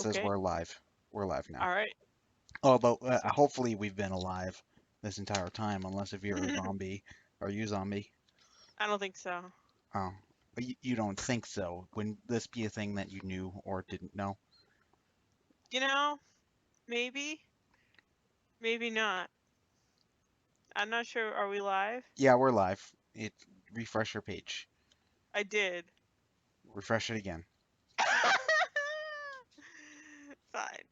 says Okay. we're live. We're live now. All right. Although, hopefully we've been alive this entire time, unless if you're a zombie. Are you zombie? I don't think so. Oh, but you don't think so. Wouldn't this be a thing that you knew or didn't know? You know, maybe, maybe not. I'm not sure. Are we live? Yeah, we're live. Refresh your page. I did. Refresh it again. Fine.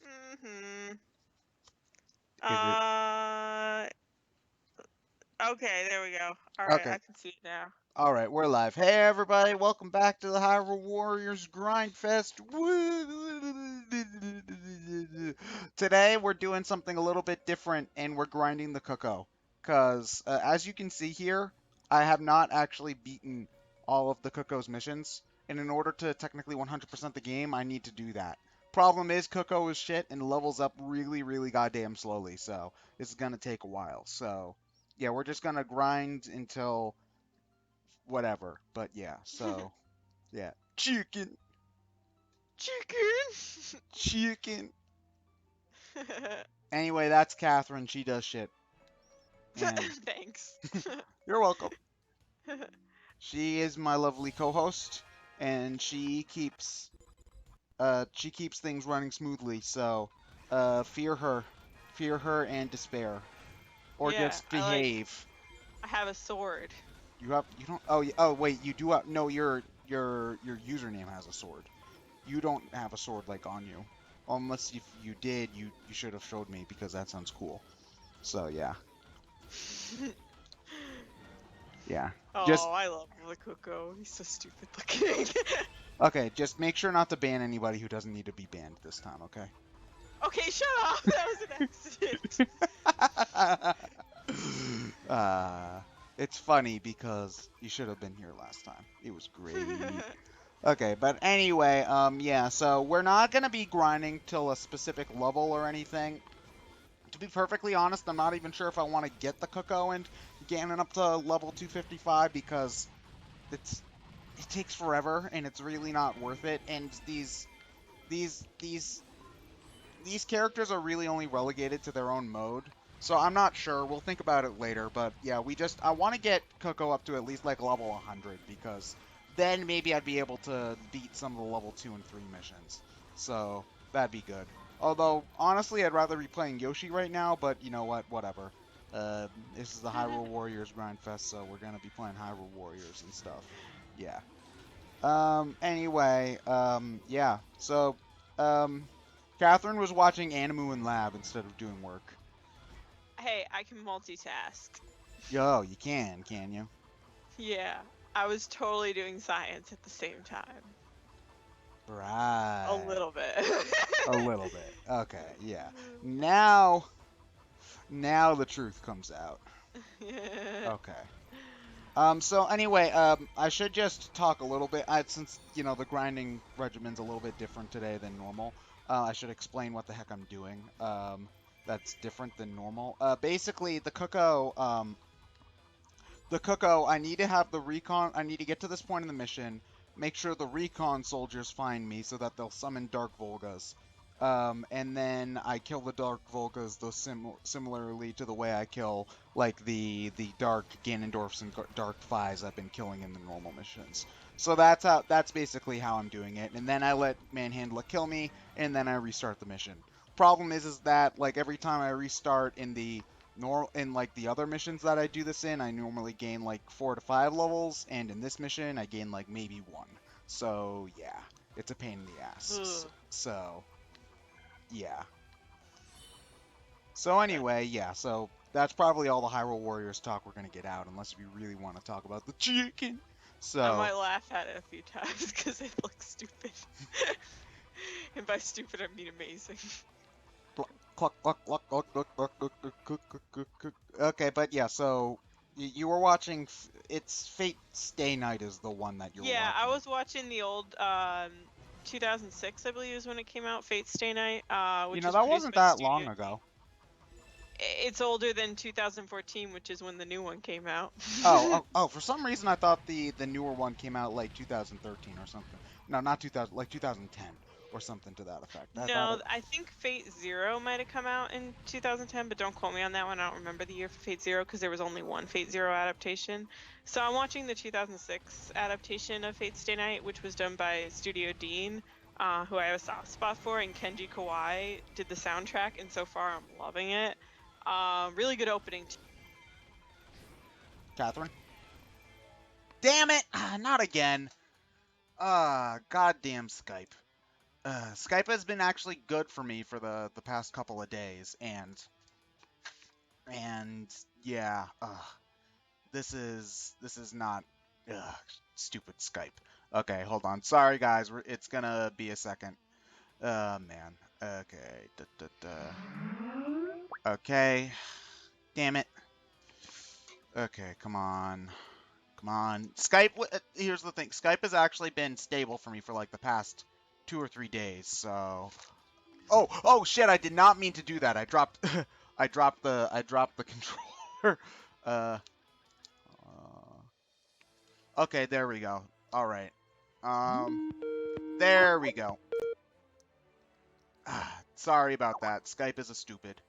Mm-hmm. Is it Uh. Okay. There we go. All right. okay? I can see it now. All right, we're live. Hey everybody, welcome back to the Hyrule Warriors Grindfest. Today we're doing something a little bit different, and we're grinding the Cucco. Cause as you can see here, I have not actually beaten all of the Cucco's missions, and in order to technically 100% the game, I need to do that. Problem is, Cucco is shit and levels up really, really goddamn slowly, so this is gonna take a while. So yeah, we're just gonna grind until whatever. But yeah, so yeah, chicken, Chicken. chicken. Anyway, that's Catherine. She does shit, and Thanks. you're welcome. She is my lovely co-host, and she keeps things running smoothly. So, fear her, and despair, or Yeah. just behave. I have a sword. You don't. Oh, oh wait, you do have. No, your username has a sword. You don't have a sword like on you. Unless if you did, you should have showed me because that sounds cool. So yeah, yeah. Just Oh, I love the Cucco. He's so stupid looking. okay. Just make sure not to ban anybody who doesn't need to be banned this time. Okay. Okay, shut up. That was an accident. uh, it's funny because you should have been here last time. It was great. Okay, but anyway, yeah. So we're not gonna be grinding till a specific level or anything. To be perfectly honest, I'm not even sure if I want to get the Cucco and getting up to level 255 because it takes forever and it's really not worth it. And these these these characters are really only relegated to their own mode. So I'm not sure. We'll think about it later. But yeah, I want to get Cucco up to at least like level 100 because then maybe I'd be able to beat some of the level 2 and 3 missions. So that'd be good. Although, honestly, I'd rather be playing Yoshi right now, but you know what? Whatever. This is the Hyrule Warriors Grindfest, so we're gonna be playing Hyrule Warriors and stuff. Yeah. Anyway, yeah. So, um, Catherine was watching Animu in Lab instead of doing work. Hey, I can multitask. Yo, you can you? Yeah, I was totally doing science at the same time. Right. A little bit. A little bit. Okay, yeah. Now the truth comes out. Okay. So anyway, I should just talk a little bit, since, you know, the grinding regimen's a little bit different today than normal. I should explain what the heck I'm doing, that's different than normal. Basically, the Cucco, I need to have the recon, I need to get to this point in the mission, make sure the recon soldiers find me so that they'll summon Dark Volgas. And then I kill the Dark Volgas similarly to the way I kill, like, the Dark Ganondorfs and Dark Phis I've been killing in the normal missions. So that's basically how I'm doing it. And then I let Manhandler kill me, and then I restart the mission. Problem is that, like, every time I restart in like the other missions that I do this in, I normally gain like 4 to 5 levels, and in this mission I gain like maybe 1. So yeah, it's a pain in the ass. So yeah. So anyway, yeah, so that's probably all the Hyrule Warriors talk we're gonna get out, unless we really want to talk about the chicken. So I might laugh at it a few times because it looks stupid. And by stupid, I mean amazing. Okay, but yeah, so you were watching. It's Fate Stay Night is the one that you were Yeah, watching. I was watching the old 2006, I believe, is when it came out. Fate Stay Night, which You know, was that produced wasn't by that Studio long Ghibli. ago. It's older than 2014, which is when the new one came out. Oh, for some reason I thought the newer one came out like 2013 or something. No, not 2000, like 2010 or something to that effect. I thought No, it. I think Fate Zero might have come out in 2010, but don't quote me on that one. I don't remember the year for Fate Zero because there was only one Fate Zero adaptation. So I'm watching the 2006 adaptation of Fate Stay Night, which was done by Studio Dean, who I have a soft spot for, and Kenji Kawai did the soundtrack, and so far I'm loving it. Really good opening. Catherine. Damn it! Not again. Goddamn Skype. Skype has been actually good for me for the past couple of days, and yeah, this is not stupid Skype. Okay, hold on. Sorry guys, it's gonna be a second. Man. Okay. Okay. Damn it. Okay, come on. Come on. Skype, here's the thing. Skype has actually been stable for me for like the past 2 or 3 days, so. Oh shit, I did not mean to do that. I dropped I dropped the controller. Uh, okay, there we go. All right. There we go. Sorry about that. Skype is a stupid.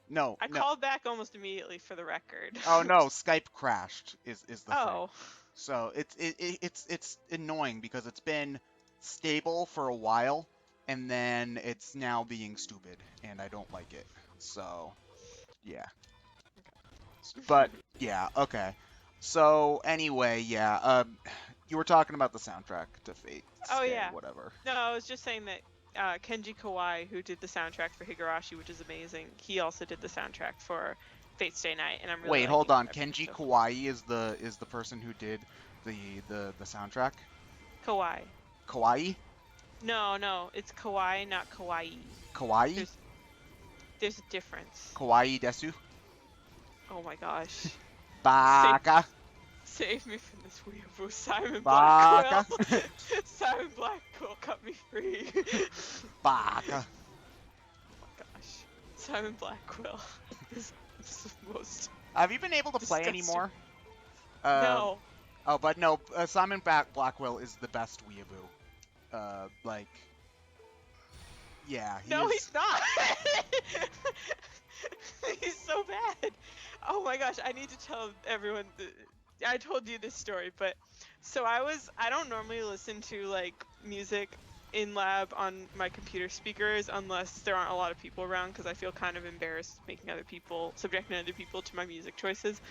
No, I no. called back almost immediately for the record. Oh no, Skype crashed is the thing. Oh. So it's annoying because it's been stable for a while and then it's now being stupid and I don't like it. So, yeah. But yeah, okay. So anyway, yeah, you were talking about the soundtrack to Fate Oh Stay, yeah. whatever. No, I was just saying that Kenji Kawai, who did the soundtrack for Higurashi, which is amazing, he also did the soundtrack for Fate Stay Night, and I'm really Wait, liking hold on. everything Kenji so far. Kawai is the person who did the soundtrack? Kawai. Kawaii? No, it's Kawai, not Kawaii. Kawaii? There's a difference. Kawaii desu? Oh my gosh. Baka? Save me from this weeaboo. Simon Baka? Blackwell. Simon Blackwell, cut me free. Baka. Oh my gosh. Simon Blackwell is the most Have you been able to play disgusting. anymore? No. Oh, but no, Simon Blackwell is the best weeaboo. Like, yeah, No, he's not. He's so bad. Oh my gosh, I need to tell everyone. I told you this story, but so I don't normally listen to like music in lab on my computer speakers unless there aren't a lot of people around because I feel kind of embarrassed subjecting other people to my music choices.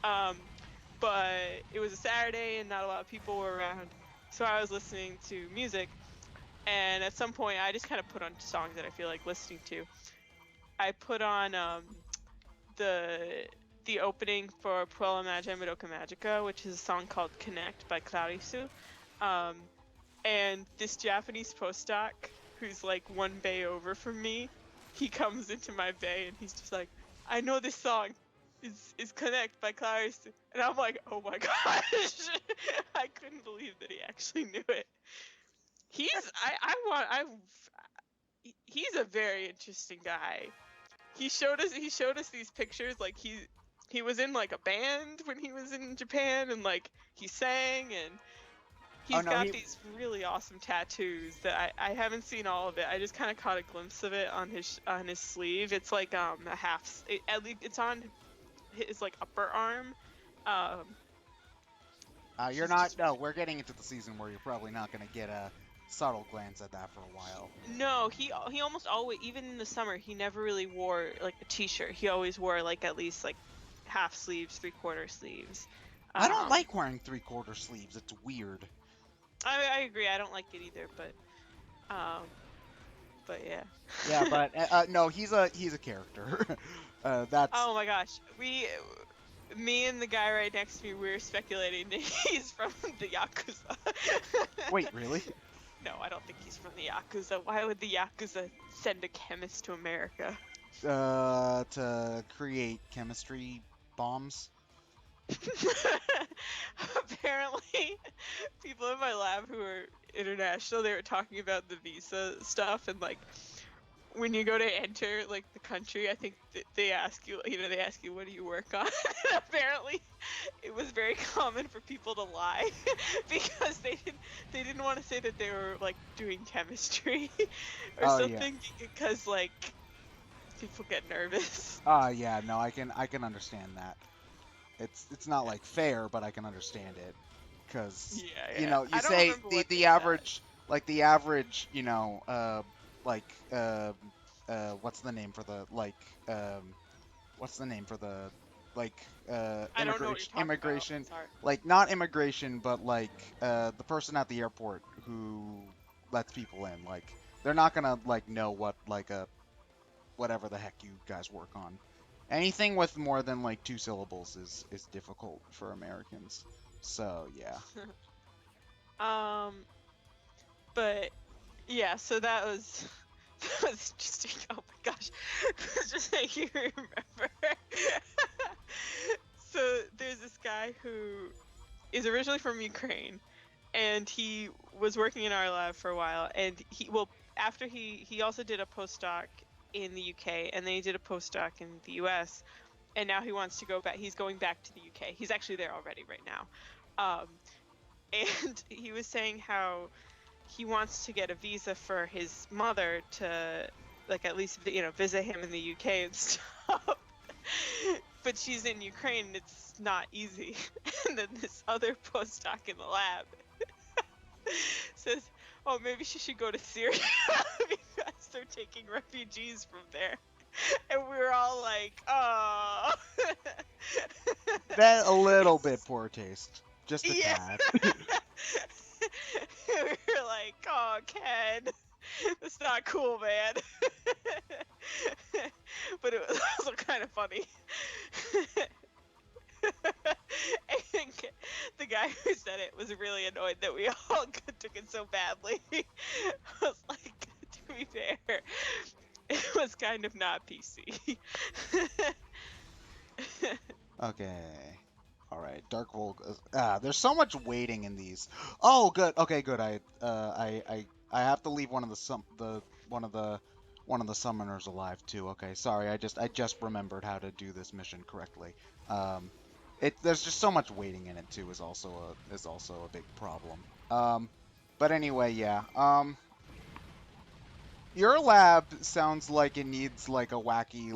But it was a Saturday and not a lot of people were around, so I was listening to music. And at some point, I just kind of put on songs that I feel like listening to. I put on the opening for Puella Magi Madoka Magica, which is a song called Connect by Clarisu. And this Japanese postdoc, who's like one bay over from me, he comes into my bay and he's just like, I know this song is Connect by Clarisu. And I'm like, oh my gosh. I couldn't believe that he actually knew it. He's a very interesting guy. He showed us these pictures, like he was in like a band when he was in Japan, and like he sang, and he's got these really awesome tattoos that I haven't seen all of it. I just kind of caught a glimpse of it on his sleeve. It's like a half. At least it's on his like upper arm. you're not. No, we're getting into the season where you're probably not gonna get a subtle glance at that for a while. No, he almost always, even in the summer, he never really wore like a t-shirt. He always wore like at least like half sleeves, 3/4 sleeves. I don't like wearing 3/4 sleeves. It's weird. I agree. I don't like it either, but yeah. Yeah, but no, he's a character. That's. Oh my gosh, me and the guy right next to me, we were speculating that he's from the Yakuza. Wait, really? No, I don't think he's from the Yakuza. Why would the Yakuza send a chemist to America? To create chemistry bombs. Apparently, people in my lab who are international, they were talking about the visa stuff, and like when you go to enter like the country, I think they ask you, they ask you what do you work on. And apparently, it was very common for people to lie because they didn't want to say that they were like doing chemistry or Oh yeah. something because like people get nervous. Yeah, no, I can understand that. It's not like fair, but I can understand it. Because, Yeah, you yeah. know, you I don't say remember the what they the said. average, like the average, like, what's the name for the, like, what's the name for the, like, I don't know what you're talking about. immigration, Sorry. like, not immigration, but like, the person at the airport who lets people in, like, they're not gonna, like, know what, like, whatever the heck you guys work on. Anything with more than like two syllables is difficult for Americans. So yeah. um, but yeah, so that was that was interesting. Oh my gosh, it's just making me remember. So there's this guy who is originally from Ukraine, and he was working in our lab for a while. And after he also did a postdoc in the UK, and then he did a postdoc in the US, and now he wants to go back. He's going back to the UK. He's actually there already right now. Um, and he was saying how he wants to get a visa for his mother to like at least visit him in the UK and stuff. But she's in Ukraine and it's not easy. And then this other postdoc in the lab says, "Oh, maybe she should go to Syria because they're taking refugees from there." And we were all like, "Oh." That a little bit It's poor taste. Just a yeah. tad. We were like, "Oh, Ken, that's not cool, man." But it was also kind of funny. I think the guy who said it was really annoyed that we all took it so badly. I was like, to be fair, it was kind of not PC. Okay. All right. Dark Volk. There's so much waiting in these. Oh, good. Okay, good. I have to leave one of the summoners alive too. Okay, sorry. I just remembered how to do this mission correctly. Um, there's just so much waiting in it too is also a big problem. But anyway, yeah. Your lab sounds like it needs like a wacky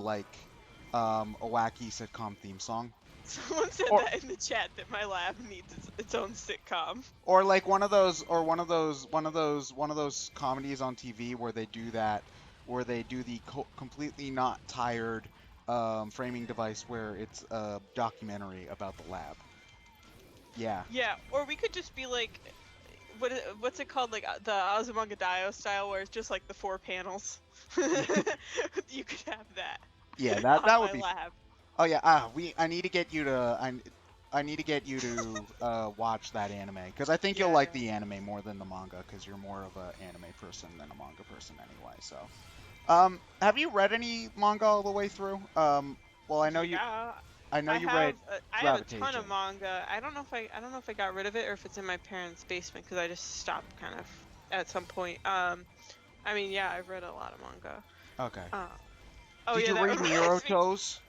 sitcom theme song. Someone said Or that in the chat that my lab needs its own sitcom. or like one of those comedies on TV where they do that, where they do the completely not tired framing device where it's a documentary about the lab. Yeah. Yeah, or we could just be like, what's it called? Like the Azumanga Daioh style, where it's just like the 4 panels. You could have that Yeah, that on that would my be. lab. Oh yeah, I need to get you to I need to get you to watch that anime because I think you'll Yeah, like yeah. the anime more than the manga because you're more of a anime person than a manga person anyway. So, have you read any manga all the way through? Well, Yeah, I know I you have read I have a ton Gravitation. of manga. I don't know if I got rid of it or if it's in my parents' basement because I just stopped kind of at some point. I mean, yeah, I've read a lot of manga. Okay. Uh, oh Did yeah, you that read reminds me. Naruto's?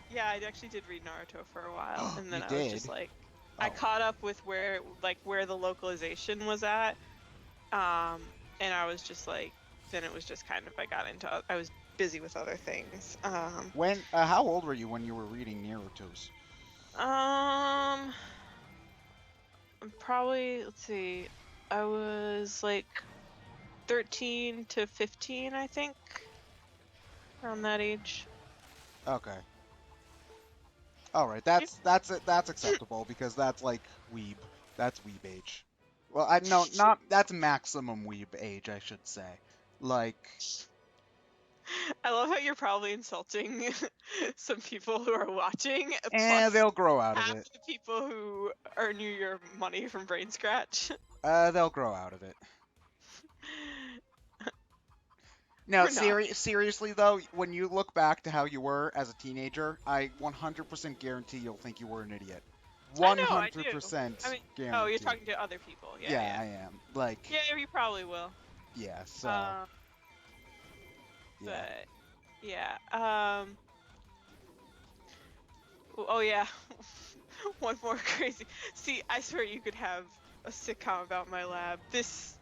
Yeah, I actually did read Naruto for a while, and then You I was just did? like, I Oh. caught up with where the localization was at. And I was just like, then it was just kind of I was busy with other things. How old were you when you were reading Naruto's? Um, Probably let's see, I was like 13 to 15, I think, around that age. Okay. All right, that's acceptable because that's like weeb. That's weeb age. Well, I no, not that's maximum weeb age, I should say. Like, I love how you're probably insulting some people who are watching, plus they'll grow out of half it. the people who earn you your money from Brain Scratch. They'll grow out of it. No, We're not. seriously though, when you look back to how you were as a teenager, I 100% guarantee you'll think you were an idiot. I know, I do. I 100% mean, oh, you're guarantee. talking to other people. Yeah, Yeah, yeah. I am. Like, Yeah, you probably will. yeah. So, Uh, Yeah. But yeah. Oh yeah. One more crazy. See, I swear you could have a sitcom about my lab. This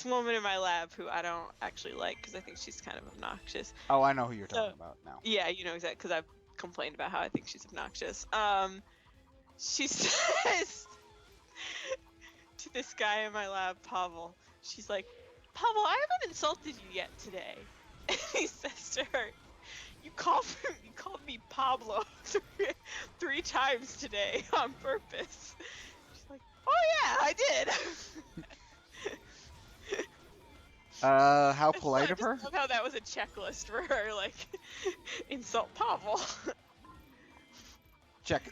woman in my lab who I don't actually like because I think she's kind of obnoxious. Oh, I know who you're So talking about now. yeah, you know exactly because I've complained about how I think she's obnoxious. She says to this guy in my lab, Pavel, she's like, Pavel, I haven't insulted you yet today. And he says to her, you called me Pablo three times today on purpose. She's like, oh yeah, I did. How I polite of just her. love how that was a checklist for her, like insult Pavel. Check.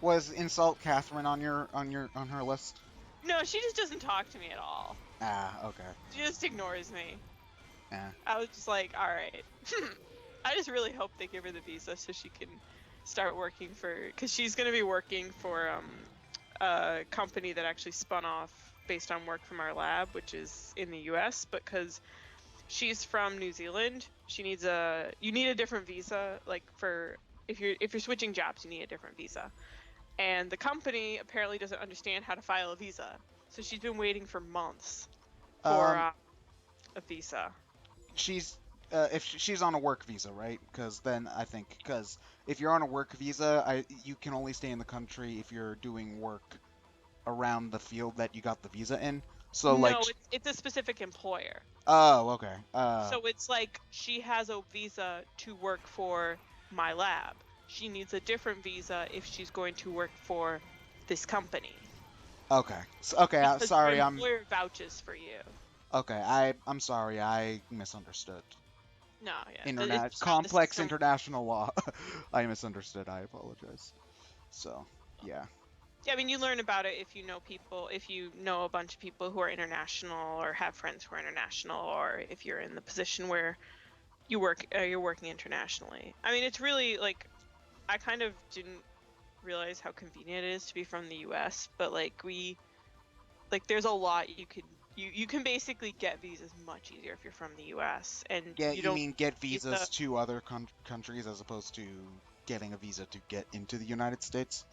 Was insult Catherine on her list? No, she just doesn't talk to me at all. Ah, okay. She just ignores me. Yeah. I was just like, all right. I just really hope they give her the visa so she can start working because she's gonna be working for a company that actually spun off based on work from our lab, which is in the U.S. Because she's from New Zealand, you need a different visa. Like for if you're switching jobs, you need a different visa. And the company apparently doesn't understand how to file a visa, so she's been waiting for months for Um, a visa. she's if she's on a work visa, right? Because then I think because if you're on a work visa, you can only stay in the country if you're doing work around the field that you got the visa in. So like, No, it's a specific employer. oh, okay. So it's like she has a visa to work for my lab. She needs a different visa if she's going to work for this company Okay. Okay. because your Sorry. employer vouches for you. Okay. I'm sorry. I misunderstood. No, yeah, it's Internet just how the complex system. international law. I misunderstood. I apologize. So, yeah. Yeah, I mean, you learn about it if you know people, if you know a bunch of people who are international or have friends who are international, or if you're in the position where you're working internationally. I mean, it's really like I kind of didn't realize how convenient it is to be from the US, but there's a lot you can basically get visas much easier if you're from the US and Get you you don't mean get need the visas to other countries as opposed to getting a visa to get into the United States?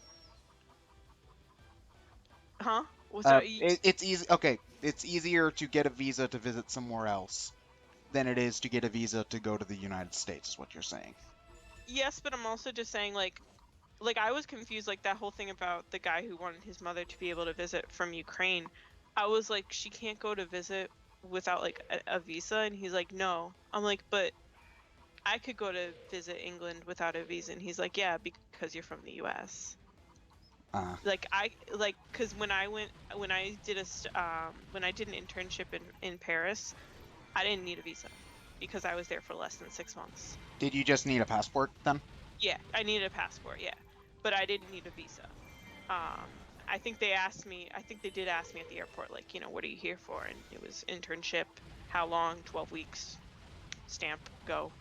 huh? Well, sorry, It's easy. Okay, it's easier to get a visa to visit somewhere else than it is to get a visa to go to the United States, is what you're saying. yes, but I'm also just saying like I was confused like that whole thing about the guy who wanted his mother to be able to visit from Ukraine. I was like she can't go to visit without like a visa and he's like no. I'm like but I could go to visit England without a visa and he's like yeah because you're from the US. Uh, Like cuz when I did when I did an internship in Paris, I didn't need a visa because I was there for less than 6 months. did you just need a passport then? Yeah, I needed a passport, yeah. But I didn't need a visa. Um, I think they asked me, I think they did ask me at the airport, like, what are you here for? And it was internship, how long? 12 weeks, stamp, go.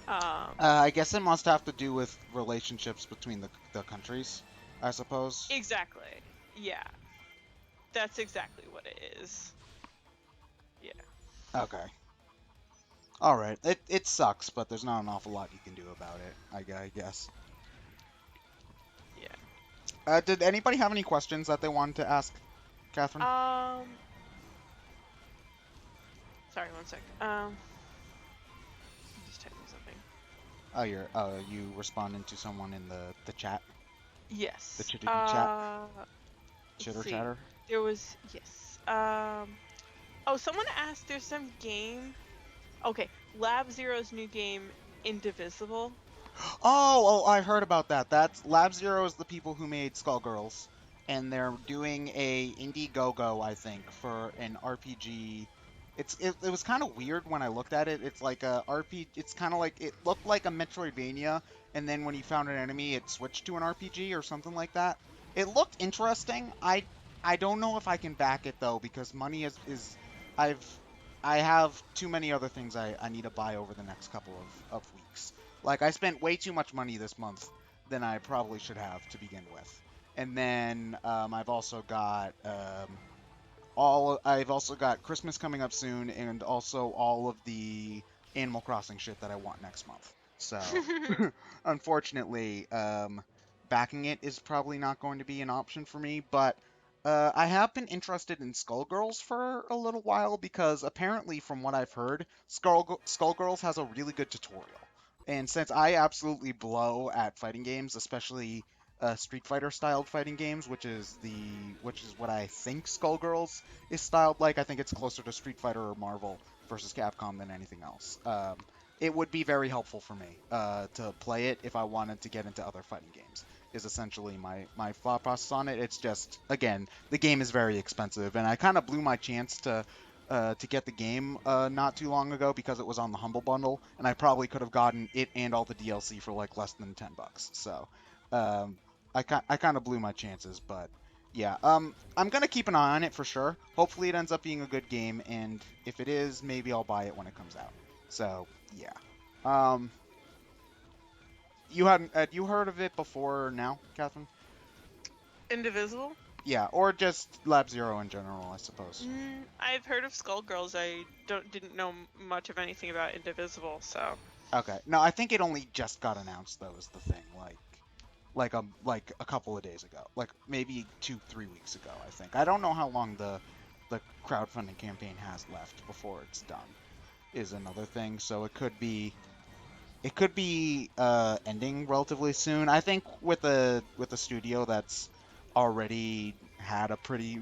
um, I guess it must have to do with relationships between the countries, I suppose. exactly. Yeah, that's exactly what it is. Yeah. Okay. All right. It sucks, but there's not an awful lot you can do about it, I guess. Yeah. Did anybody have any questions that they wanted to ask, Catherine? Sorry, one sec. I'm just typing something. You responding to someone in the chat, the Yes. chittity chat, Let's chitter see. chatter. There was, yes. Oh, someone asked, there's some game. Okay, Lab Zero's new game, Indivisible. I heard about that. That's Lab Zero is the people who made Skullgirls, and they're doing a Indiegogo, I think, for an RPG. It was kind of weird when I looked at it. It's like a RPG. It's kind of like it looked like a Metroidvania, and then when you found an enemy, it switched to an RPG or something like that. It looked interesting. I don't know if I can back it though because money is I've I have too many other things I need to buy over the next couple of weeks. Like I spent way too much money this month than I probably should have to begin with. And then I've also got I've also got Christmas coming up soon, and also all of the Animal Crossing shit that I want next month. So, unfortunately, backing it is probably not going to be an option for me. But I have been interested in Skullgirls for a little while because apparently, from what I've heard, Skullgirls has a really good tutorial. And since I absolutely blow at fighting games, especially Street Fighter styled fighting games, which is what I think Skullgirls is styled like. I think it's closer to Street Fighter or Marvel versus Capcom than anything else. It would be very helpful for me to play it if I wanted to get into other fighting games. Is essentially my thought process on it. It's just again the game is very expensive, and I kind of blew my chance to get the game not too long ago because it was on the Humble Bundle, and I probably could have gotten it and all the DLC for like less than $10. So um, I kind of blew my chances, but yeah, I'm gonna keep an eye on it for sure. Hopefully, it ends up being a good game, and if it is, maybe I'll buy it when it comes out. So yeah, um, you hadn't had you heard of it before now, Catherine? Indivisible? Yeah, or just Lab Zero in general, I suppose. I've heard of Skullgirls. I didn't know much of anything about Indivisible, so. Okay, no, I think it only just got announced though. Is the thing like a couple of days ago, like maybe 2-3 weeks ago. I think I don't know how long the crowdfunding campaign has left before it's done. Is another thing, so it could be ending relatively soon. I think with a studio that's already had a pretty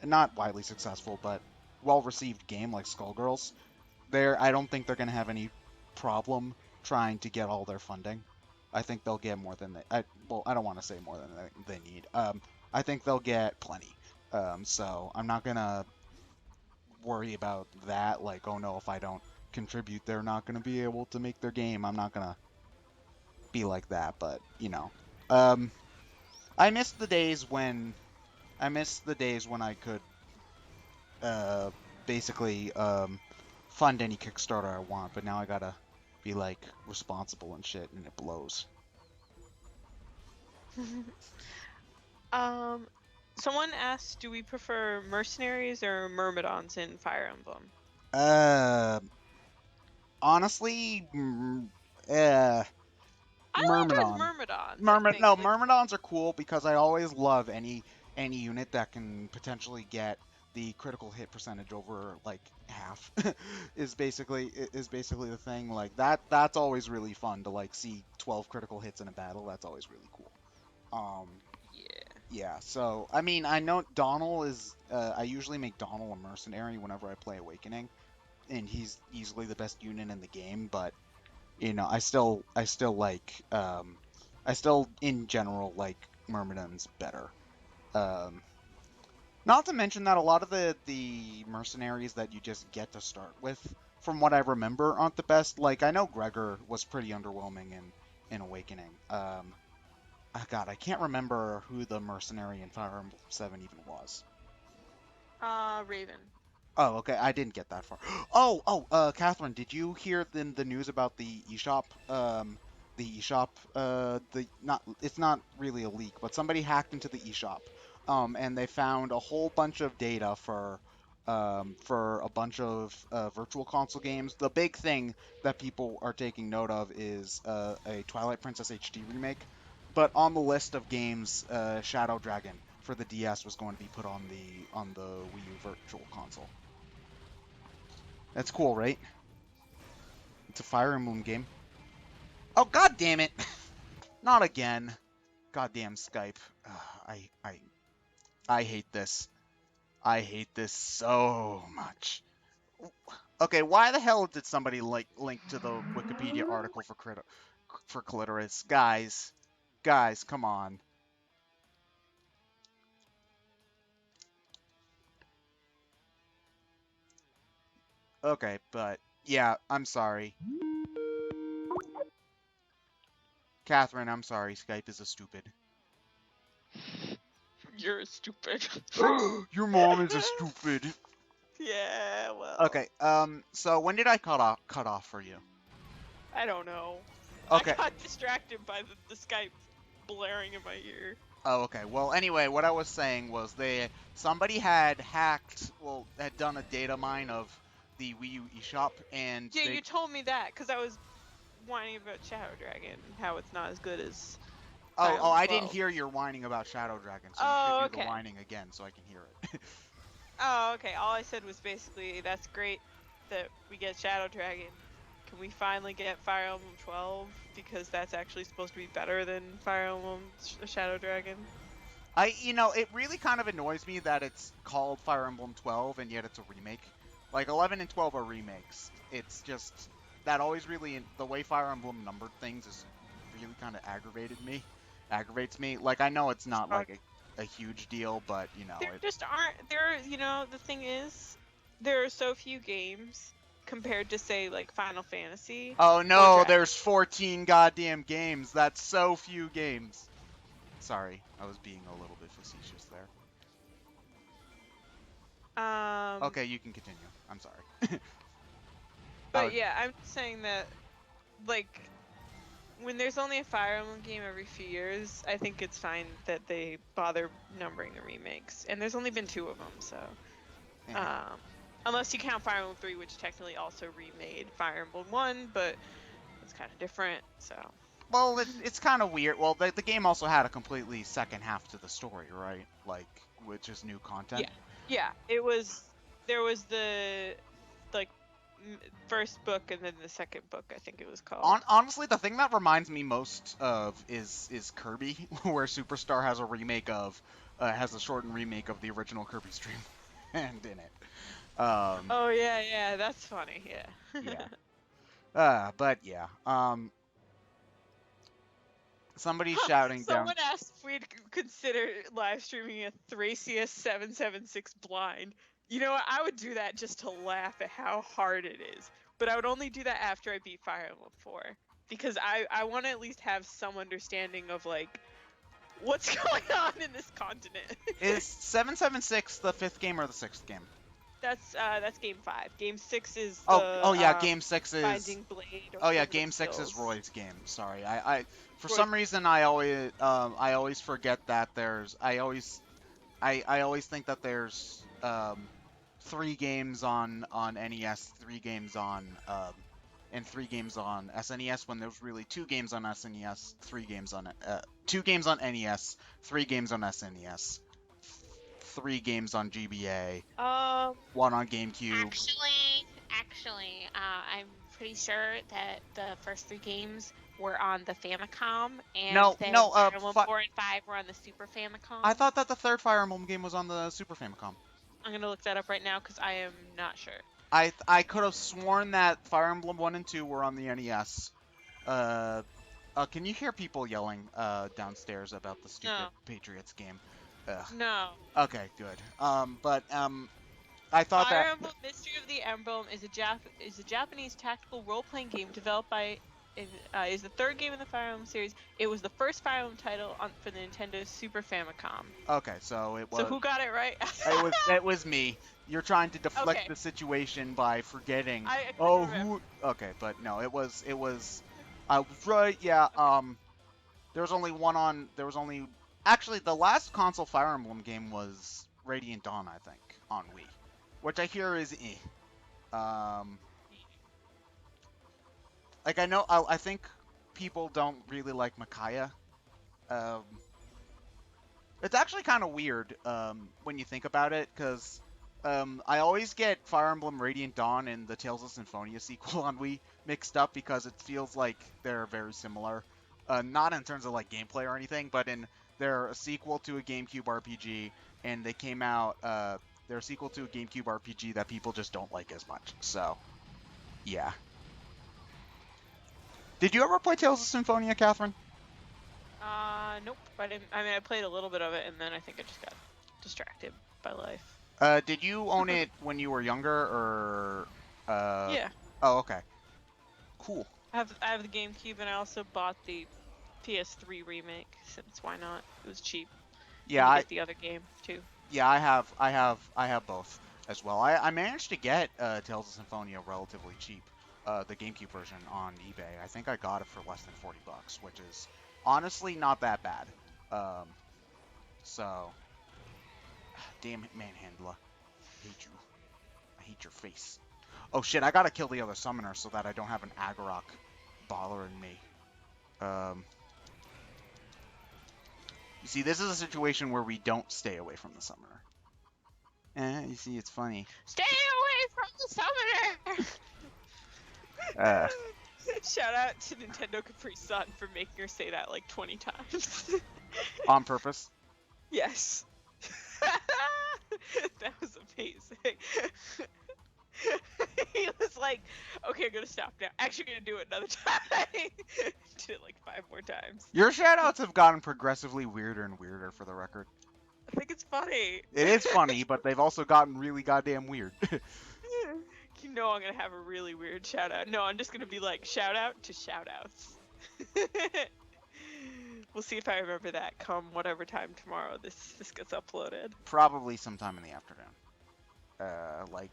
not widely successful, but well received game like Skullgirls, I don't think they're gonna have any problem trying to get all their funding. I think they'll get more than well, I don't want to say more than they need. I think they'll get plenty. So I'm not gonna worry about that. Like, oh no, if I don't contribute, they're not gonna be able to make their game. I'm not gonna be like that. But um, I miss the days when I could uh, basically fund any Kickstarter I want. But now I gotta be like responsible and shit, and it blows. um, Someone asked, do we prefer mercenaries or myrmidons in Fire Emblem? Uh, honestly, I liked Myrmidon. myrmidons, I think. No, Like, Myrmidons are cool because I always love any unit that can potentially get the critical hit percentage over like half is basically the thing. Like that's always really fun to like see 12 critical hits in a battle. That's always really cool. Um yeah. yeah, so I mean I know Donald is I usually make Donald a mercenary whenever I play Awakening, and he's easily the best unit in the game, but I still in general like Myrmidons better. Um, Not to mention that a lot of the mercenaries that you just get to start with, from what I remember, aren't the best. Like I know Gregor was pretty underwhelming in Awakening. Oh God, I can't remember who the mercenary in Fire Emblem 7 even was. Raven. Oh, okay, I didn't get that far. Catherine, did you hear the news about the eShop? The eShop, the not it's not really a leak, but somebody hacked into the eShop, and they found a whole bunch of data for a bunch of virtual console games. The big thing that people are taking note of is a Twilight Princess HD remake, but on the list of games, Shadow Dragon for the DS was going to be put on the Wii U Virtual Console. That's cool, right? It's a Fire Emblem game. Oh, god damn it! Not again. Goddamn Skype. I hate this. I hate this so much. Okay, why the hell did somebody link to the Wikipedia article for clitoris? Guys, come on. Okay, but yeah, I'm sorry. Catherine, I'm sorry. Skype is a stupid. You're stupid. Your mom is a stupid. Yeah, well. Okay, so when did I cut off for you? I don't know. Okay. I got distracted by the Skype blaring in my ear. Oh, okay. Well, anyway, what I was saying was somebody had had done a data mine of the Wii U eShop, and Yeah, they. you told me that because I was whining about Shadow Dragon and how it's not as good as Oh, Fire Emblem I didn't 12. hear your whining about Shadow Dragon, so you should Oh, do the okay. whining again so I can hear it. Oh, okay. All I said was basically that's great that we get Shadow Dragon. Can we finally get Fire Emblem 12 because that's actually supposed to be better than Fire Emblem Shadow Dragon? It really kind of annoys me that it's called Fire Emblem 12 and yet it's a remake. Like 11 and 12 are remakes. It's just that always really the way Fire Emblem numbered things is really kind of aggravates me. Like I know it's not like a huge deal, but There it. just aren't. The thing is, there are so few games compared to, say, like Final Fantasy Oh or no, Dragon. there's 14 goddamn games. That's so few games. Sorry, I was being a little bit facetious there. Um, Okay, you can continue. I'm sorry. I but was yeah, I'm saying that, like, when there's only a Fire Emblem game every few years, I think it's fine that they bother numbering the remakes. And there's only been 2 of them, so eh. um, unless you count Fire Emblem 3, which technically also remade Fire Emblem 1, but it's kind of different. So Well, it's kind of weird. Well, the game also had a completely second half to the story, right? Like, which is new content. yeah, yeah, there was the like first book and then the second book, I think it was called. Honestly, the thing that reminds me most of is Kirby, where Superstar has a remake of has a shortened remake of the original Kirby Stream and in it. Oh yeah, that's funny. Yeah. Yeah. But yeah. Somebody's Huh, shouting down. someone asked if we'd consider live streaming a Thracia 776 blind. You know what? I would do that just to laugh at how hard it is. But I would only do that after I beat Fire Emblem 4. Because I want to at least have some understanding of, like, what's going on in this continent. Is 776 the fifth game or the sixth game? That's game 5. Game 6 is Oh the yeah, game six is. Binding Blade or Oh yeah, Tournament of game six is Skills. Roy's game. Sorry, I for Roy, some reason I always forget that there's I always think that there's 3 games on NES, 3 games on and 3 games on SNES when there's really 2 games on SNES, 3 games on 2 games on NES, 3 games on SNES, 3 games on GBA, Um, 1 on GameCube. I'm pretty sure that the first 3 games were on the Famicom, and No, then no, Fire Emblem 4 and 5 were on the Super Famicom. I thought that the third Fire Emblem game was on the Super Famicom. I'm gonna look that up right now because I am not sure. I could have sworn that Fire Emblem 1 and 2 were on the NES. Can you hear people yelling downstairs about the stupid No. Patriots game? Ugh. No. Okay, good. I thought Fire that. Emblem Mystery of the Emblem is a Japanese tactical role-playing game developed by is the 3rd game in the Fire Emblem series. It was the first Fire Emblem title for the Nintendo Super Famicom. Okay, so it was. So who got it right? it was me. You're trying to deflect Okay. the situation by forgetting. I couldn't Oh, remember. who? Okay, but no, it was. I was right. Yeah. There was only one on. There was only. Actually, the last console Fire Emblem game was Radiant Dawn, I think, on Wii, which I hear is like I know. I think people don't really like Micaiah. Um, it's actually kind of weird when you think about it, because I always get Fire Emblem Radiant Dawn and the Tales of Symphonia sequel on Wii mixed up because it feels like they're very similar. Not in terms of like gameplay or anything, but they're a sequel to a GameCube RPG, and they came out. They're a sequel to a GameCube RPG that people just don't like as much. So, yeah. Did you ever play Tales of Symphonia, Catherine? Nope. I didn't. I mean, I played a little bit of it, and then I think I just got distracted by life. Did you own it when you were younger, or? Yeah. Oh, okay. Cool. I have the GameCube, and I also bought the PS3 remake since why not? It was cheap. Yeah, and you get the other game too. Yeah, I have both as well. I managed to get Tales of Symphonia relatively cheap, the GameCube version on eBay. I think I got it for less than $40, which is honestly not that bad. So, damn it, Manhandler. I hate you. I hate your face. Oh shit, I gotta kill the other summoner so that I don't have an Agarok bothering me. You see, this is a situation where we don't stay away from the summoner. You see, it's funny. Stay away from the summoner! Shout out to Nintendo Capri Sun for making her say that like 20 times. On purpose. Yes. That was amazing. He was like, okay, I'm gonna stop now. Actually, gonna do it another time. Did it like 5 more times. Your shoutouts have gotten progressively weirder and weirder, for the record. I think it's funny. It is funny, but they've also gotten really goddamn weird. You know I'm gonna have a really weird shout out. No, I'm just gonna be like, shout out to shout outs. We'll see if I remember that come whatever time tomorrow this gets uploaded. Probably sometime in the afternoon. Like...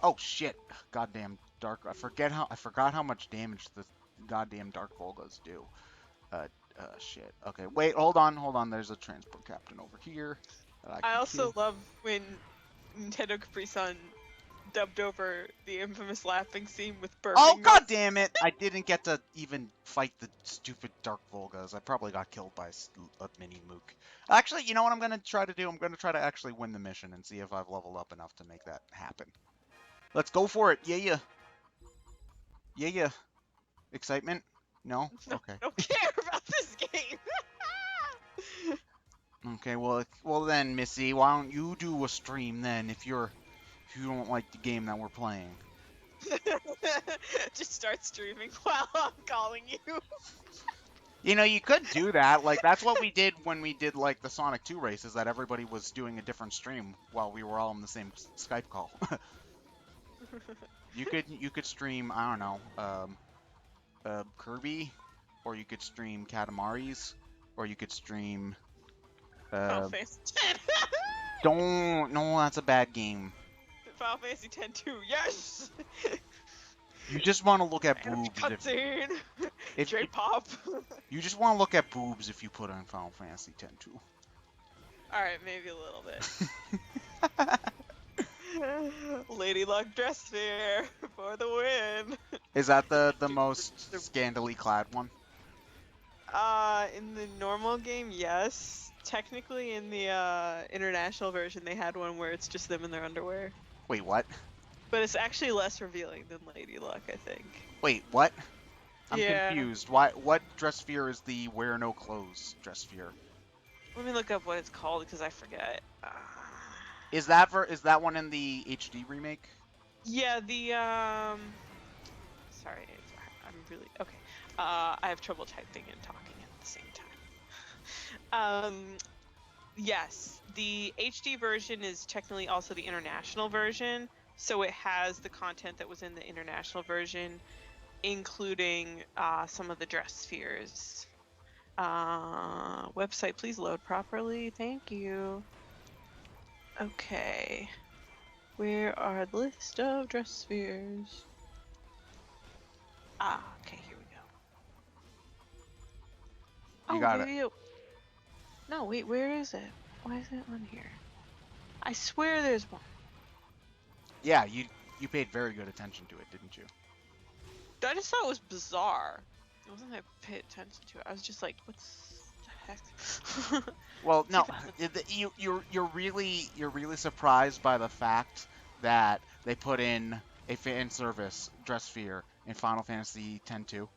Oh shit! Goddamn dark... I forgot how much damage the goddamn Dark Volgas do. Shit. Okay, wait, hold on. There's a transport captain over here. I also love when Nintendo Capri Sun dubbed over the infamous laughing scene with burping. Oh god damn it! I didn't get to even fight the stupid Dark Volgas. I probably got killed by a mini mook. Actually, you know what I'm gonna try to do? I'm gonna try to actually win the mission and see if I've leveled up enough to make that happen. Let's go for it! Yeah. Excitement? No? Okay. I don't care about this game. Okay, well then, Missy, why don't you do a stream then if you don't like the game that we're playing? Just start streaming while I'm calling you. You know, you could do that. Like, that's what we did when we did, like, the Sonic 2 races, that everybody was doing a different stream while we were all in the same Skype call. You could stream, I don't know, Kirby, or you could stream Katamari's, or you could stream... Final Fantasy X. No, that's a bad game. Final Fantasy X 2, yes! You just want to look at boobs. Cutscene! If J-pop! You just want to look at boobs if you put on Final Fantasy X too. Alright, maybe a little bit. Lady Luck Dress Sphere for the win! Is that the most scandally clad one? In the normal game, yes. Technically, in the international version, they had one where it's just them in their underwear. Wait, what? But it's actually less revealing than Lady Luck, I think. Wait, what? I'm Yeah. confused. What dress sphere is the wear no clothes dress sphere? Let me look up what it's called because I forget. Is that one in the HD remake? Yeah, the Sorry, I'm really okay. I have trouble typing and talking at the same time. Yes, the HD version is technically also the international version, so it has the content that was in the international version, including some of the dress spheres. Website, please load properly. Thank you. Okay. Where are the list of dress spheres? Okay, here we go. You got it. maybe No, wait, where is it? Why is it on here? I swear there's one. Yeah, you paid very good attention to it, didn't you? I just thought it was bizarre. It wasn't that I paid attention to it. I was just like, what's the heck? Well, no, you're really surprised by the fact that they put in a fan service dress sphere in Final Fantasy X-2.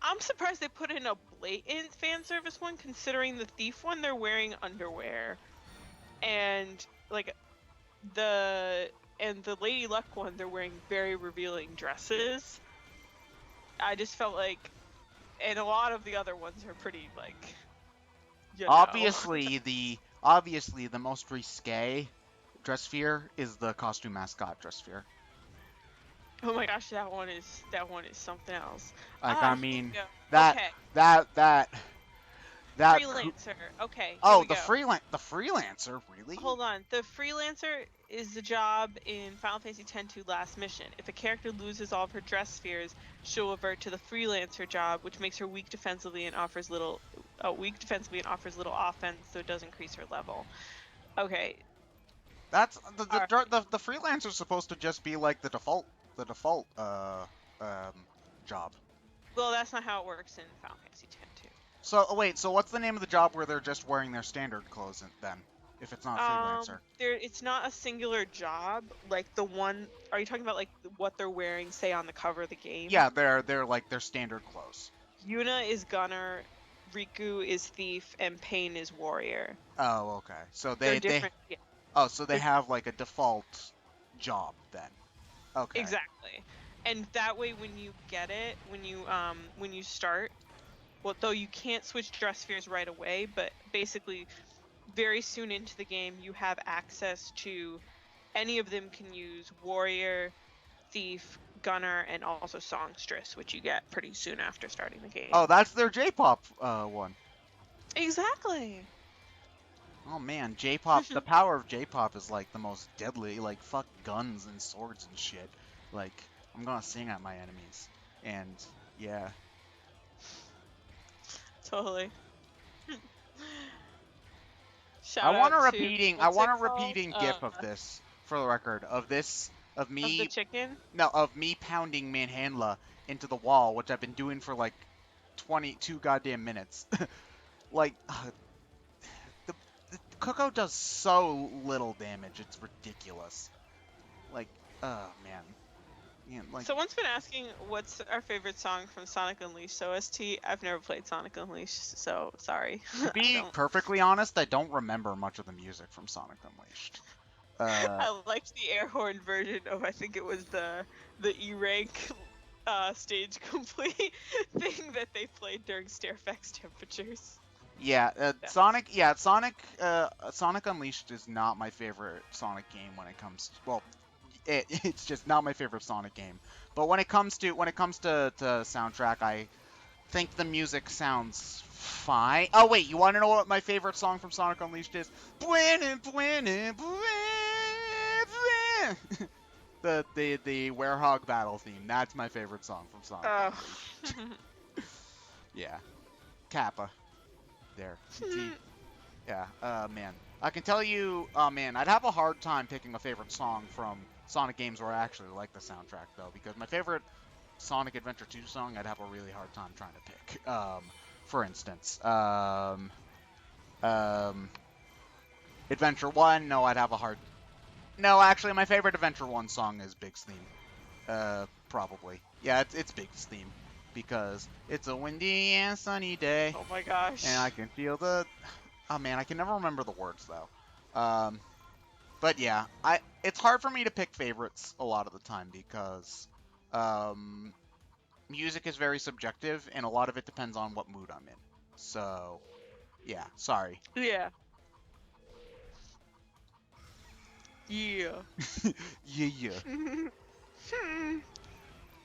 I'm surprised they put in a blatant fan service one, considering the thief one they're wearing underwear, and like the Lady Luck one they're wearing very revealing dresses. I just felt like, and a lot of the other ones are pretty like. You know. Obviously, the most risque dress sphere is the costume mascot dress sphere. Oh my gosh, that one is something else. Like, I mean, okay. that Freelancer. Okay. Oh, the freelancer, really? Hold on. The freelancer is the job in Final Fantasy X-2 last mission. If a character loses all of her dress spheres, she'll revert to the freelancer job, which makes her weak defensively and offers little weak defensively and offers little offense, so it does increase her level. Okay. That's the freelancer's supposed to just be like the default job. Well, that's not how it works in Final Fantasy X too. So wait, so what's the name of the job where they're just wearing their standard clothes then? If it's not freelancer. It's not a singular job. Like the one, are you talking about like what they're wearing, say on the cover of the game? Yeah, they're like their standard clothes. Yuna is gunner, Riku is thief, and Pain is warrior. Oh, okay. So They're different. so they have like a default job then. Okay. Exactly. And that way, when you get it, when you start, well, though you can't switch dress spheres right away, but basically, very soon into the game, you have access to any of them can use warrior, thief, gunner, and also songstress, which you get pretty soon after starting the game. Oh, that's their J-pop one. Exactly. Oh man, J-pop. The power of J-pop is like the most deadly. Like fuck guns and swords and shit. Like I'm gonna sing at my enemies, and yeah. Totally. I want a Shout out to- repeating what's it called? GIF of this for the record of this of me Of the chicken? No, of me pounding Manhandler into the wall, which I've been doing for like 22 goddamn minutes. Like, the Cucco does so little damage, it's ridiculous. Like, oh man. Yeah, like, Someone's been asking what's our favorite song from Sonic Unleashed OST. I've never played Sonic Unleashed, so sorry. to be perfectly honest, I don't remember much of the music from Sonic Unleashed. I liked the air horn version of, I think it was the E-rank stage complete thing that they played during Stairfax temperatures. Yeah, Sonic Unleashed is not my favorite Sonic game when it comes to, well, it's just not my favorite Sonic game. But when it comes to soundtrack, I think the music sounds fine. Oh wait, you want to know what my favorite song from Sonic Unleashed is? The Werehog battle theme. That's my favorite song from Sonic Unleashed. Yeah, Kappa. There. Yeah. Man, I can tell you. Man, I'd have a hard time picking a favorite song from Sonic games where I actually like the soundtrack though, because my favorite Sonic Adventure 2 song, I'd have a really hard time trying to pick. For instance, Adventure 1. No, I'd have a hard. No, actually, my favorite Adventure 1 song is Big's theme. Probably. Yeah, it's Big's theme. Because it's a windy and sunny day. Oh my gosh. And I can feel the... Oh man, I can never remember the words though. But yeah, it's hard for me to pick favorites a lot of the time because music is very subjective and a lot of it depends on what mood I'm in. So, yeah, sorry. Yeah. Yeah. Yeah.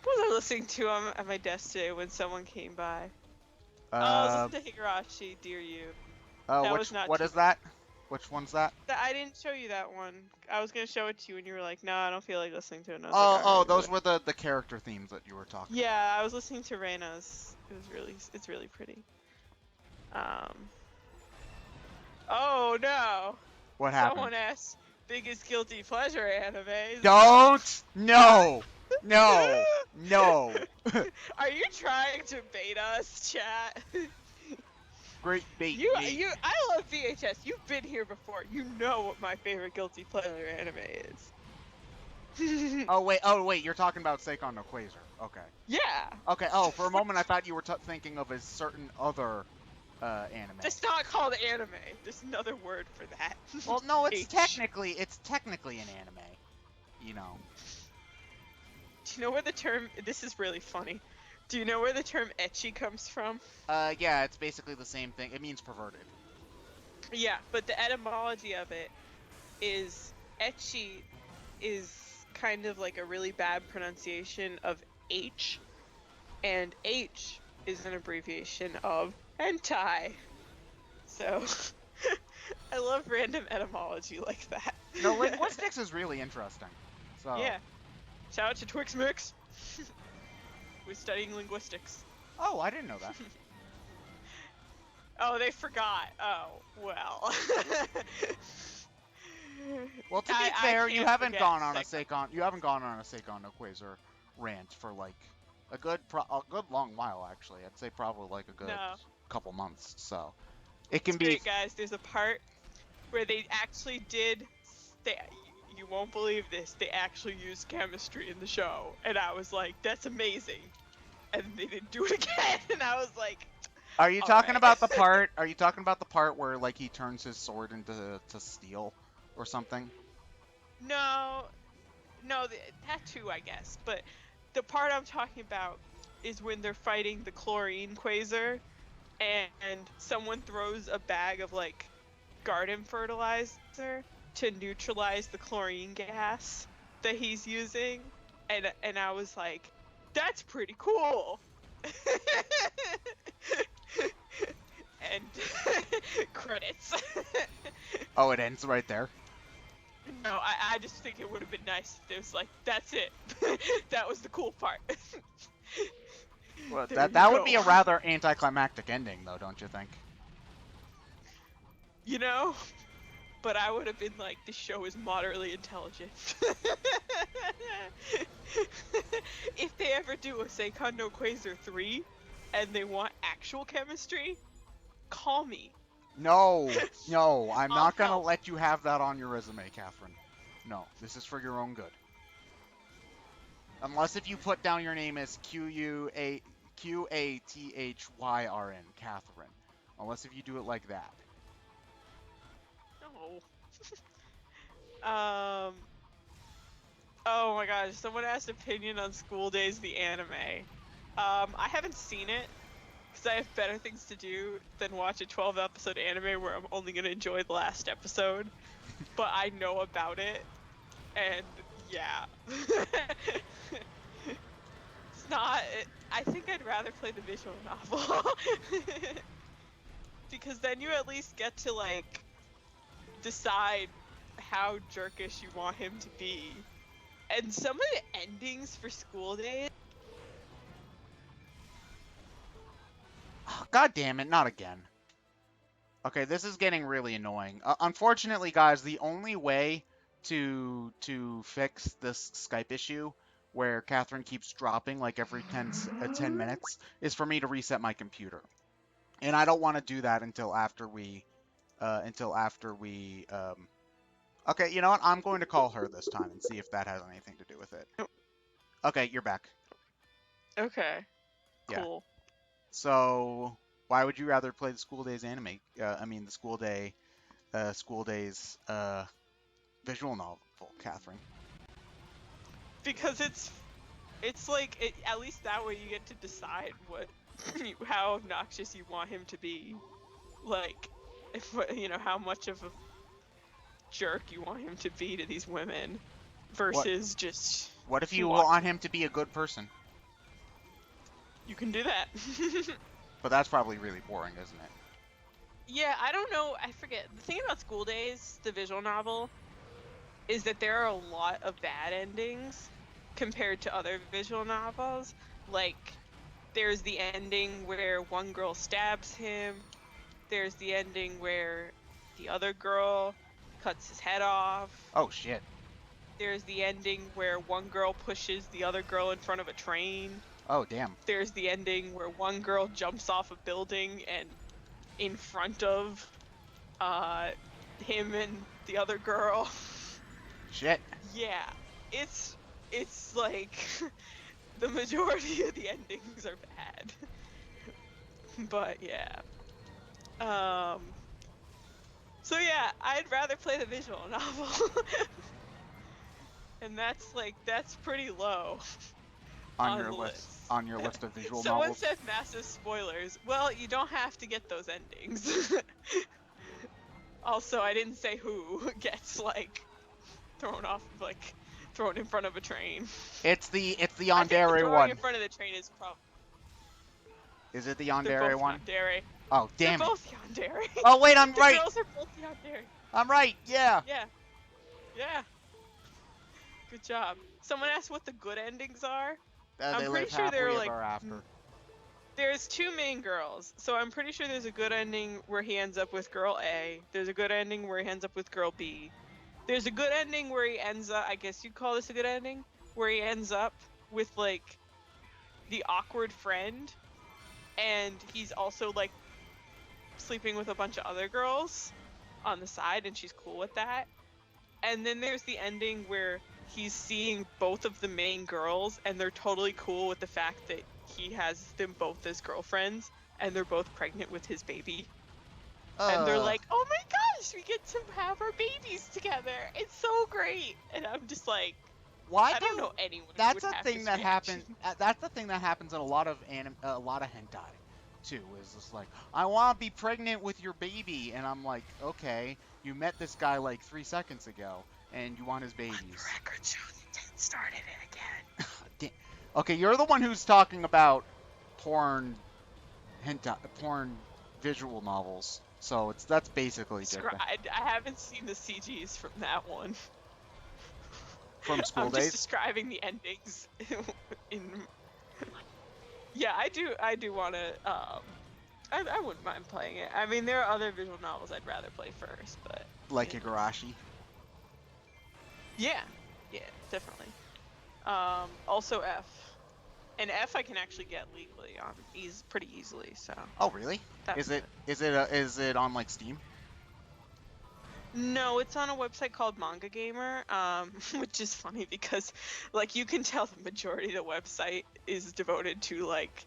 What was I listening to at my desk today when someone came by? I was listening to Higurashi, Dear You. What is that? Which one's that? I didn't show you that one. I was gonna show it to you and you were like, no, I don't feel like listening to another. Those were the character themes that you were talking about. Yeah, I was listening to Reina's. It's really pretty. Oh no! What happened? Someone asked, biggest guilty pleasure animes. Don't! No! No! No! Are you trying to bait us, chat? Great bait. I love VHS. You've been here before. You know what my favorite guilty pleasure anime is. Oh wait, you're talking about Seikon no Quasar. Okay. Yeah. Okay. Oh, for a moment I thought you were thinking of a certain other anime. It's not called anime. There's another word for that. Well, no, it's technically an anime. You know. Do you know where the term? This is really funny. Do you know where the term ecchi comes from? Yeah, it's basically the same thing. It means perverted. Yeah, but the etymology of it is ecchi is kind of like a really bad pronunciation of H, and H is an abbreviation of hentai. So, I love random etymology like that. No, linguistics is really interesting. So. Yeah. Shout out to Twix Mix. We're studying linguistics. Oh, I didn't know that. Oh, they forgot. Oh, well. Well, to be I fair, you can't haven't forget gone on a Seikon. Seikon no Quasar rant for like a good long while actually. I'd say probably like a good No, couple months. So it it's can be. great, guys. There's a part where they actually did. They, you won't believe this. They actually used chemistry in the show, and I was like, "That's amazing." And they didn't do it again, and I was like, Are you "All talking right." about the part? Are you talking about the part where like he turns his sword into steel or something? No, no, that too, I guess. But the part I'm talking about is when they're fighting the chlorine quasar, and someone throws a bag of like garden fertilizer to neutralize the chlorine gas that he's using, and I was like, that's pretty cool. And credits. Oh, it ends right there. No, I just think it would have been nice if it was like, that's it. That was the cool part. Well, There you that would go. be a rather anticlimactic ending, though, don't you think? You know? But I would have been like, this show is moderately intelligent. If they ever do a Seikon no Quasar 3 and they want actual chemistry, call me. No, no, I'm I'll not gonna help. let you have that on your resume, Catherine. No, this is for your own good. Unless if you put down your name as Qathryn, Catherine. Unless if you do it like that. No. Oh my gosh, someone asked opinion on School Days, the anime. I haven't seen it because I have better things to do than watch a 12-episode anime where I'm only gonna enjoy the last episode. But I know about it, and yeah. It's not. I think I'd rather play the visual novel. Because then you at least get to like decide how jerkish you want him to be. And some of the endings for School Days. Oh, God damn it, not again. Okay, this is getting really annoying. Unfortunately, guys, the only way to fix this Skype issue where Catherine keeps dropping like every 10 minutes is for me to reset my computer. And I don't want to do that until after we Okay, you know what? I'm going to call her this time and see if that has anything to do with it. Okay, you're back. Okay. Yeah. Cool. So, why would you rather play the School Days anime? The School Days visual novel, Catherine. Because it's like at least that way you get to decide what how obnoxious you want him to be. Like, if how much of a jerk you want him to be to these women versus just What if you walk. want him to be a good person? You can do that. But that's probably really boring, isn't it? Yeah, I don't know. I forget. The thing about School Days, the visual novel, is that there are a lot of bad endings compared to other visual novels. Like, there's the ending where one girl stabs him. There's the ending where the other girl cuts his head off. Oh, shit. There's the ending where one girl pushes the other girl in front of a train. Oh, damn. There's the ending where one girl jumps off a building and in front of him and the other girl. Shit. Yeah, it's like the majority of the endings are bad. But yeah. So yeah, I'd rather play the visual novel. And that's pretty low On on your the list. On your list of visual novels. Someone said massive spoilers. Well, you don't have to get those endings. Also, I didn't say who gets like thrown in front of a train. It's the I think the Yandere throwing one. in front of the train is probably. Is it the They're Yandere both one? yandere. Oh, They're damn it. both yandere. Oh, wait, I'm The right. girls are both yandere. I'm right. Yeah. Yeah. Yeah. Good job. Someone asked what the good endings are. They I'm live pretty sure happily they're ever like after. There's two main girls, so I'm pretty sure there's a good ending where he ends up with girl A. There's a good ending where he ends up with girl B. There's a good ending where he ends up, I guess you'd call this a good ending, where he ends up with, like, the awkward friend, and he's also, like, sleeping with a bunch of other girls on the side, and she's cool with that. And then there's the ending where he's seeing both of the main girls, and they're totally cool with the fact that he has them both as girlfriends, and they're both pregnant with his baby. And they're like, oh my gosh, we get to have our babies together. It's so great. And I'm just like, why I don't know anyone who that's would a have thing this that reaction. happens. That's the thing that happens in a lot of hentai, too. Is just like, I want to be pregnant with your baby, and I'm like, okay, you met this guy like 3 seconds ago, and you want his babies. The record shows you started it again. Okay, you're the one who's talking about porn visual novels, so that's basically different. I haven't seen the CGs from that one. From School I'm Days? just describing the endings. Yeah, I do want to. I wouldn't mind playing it. I mean, there are other visual novels I'd rather play first, but Like Higurashi? yeah, definitely. Also F, and F I can actually get legally on pretty easily. So. Oh really? That's Is it on like Steam? No, it's on a website called Manga Gamer, which is funny because, like, you can tell the majority of the website is devoted to, like,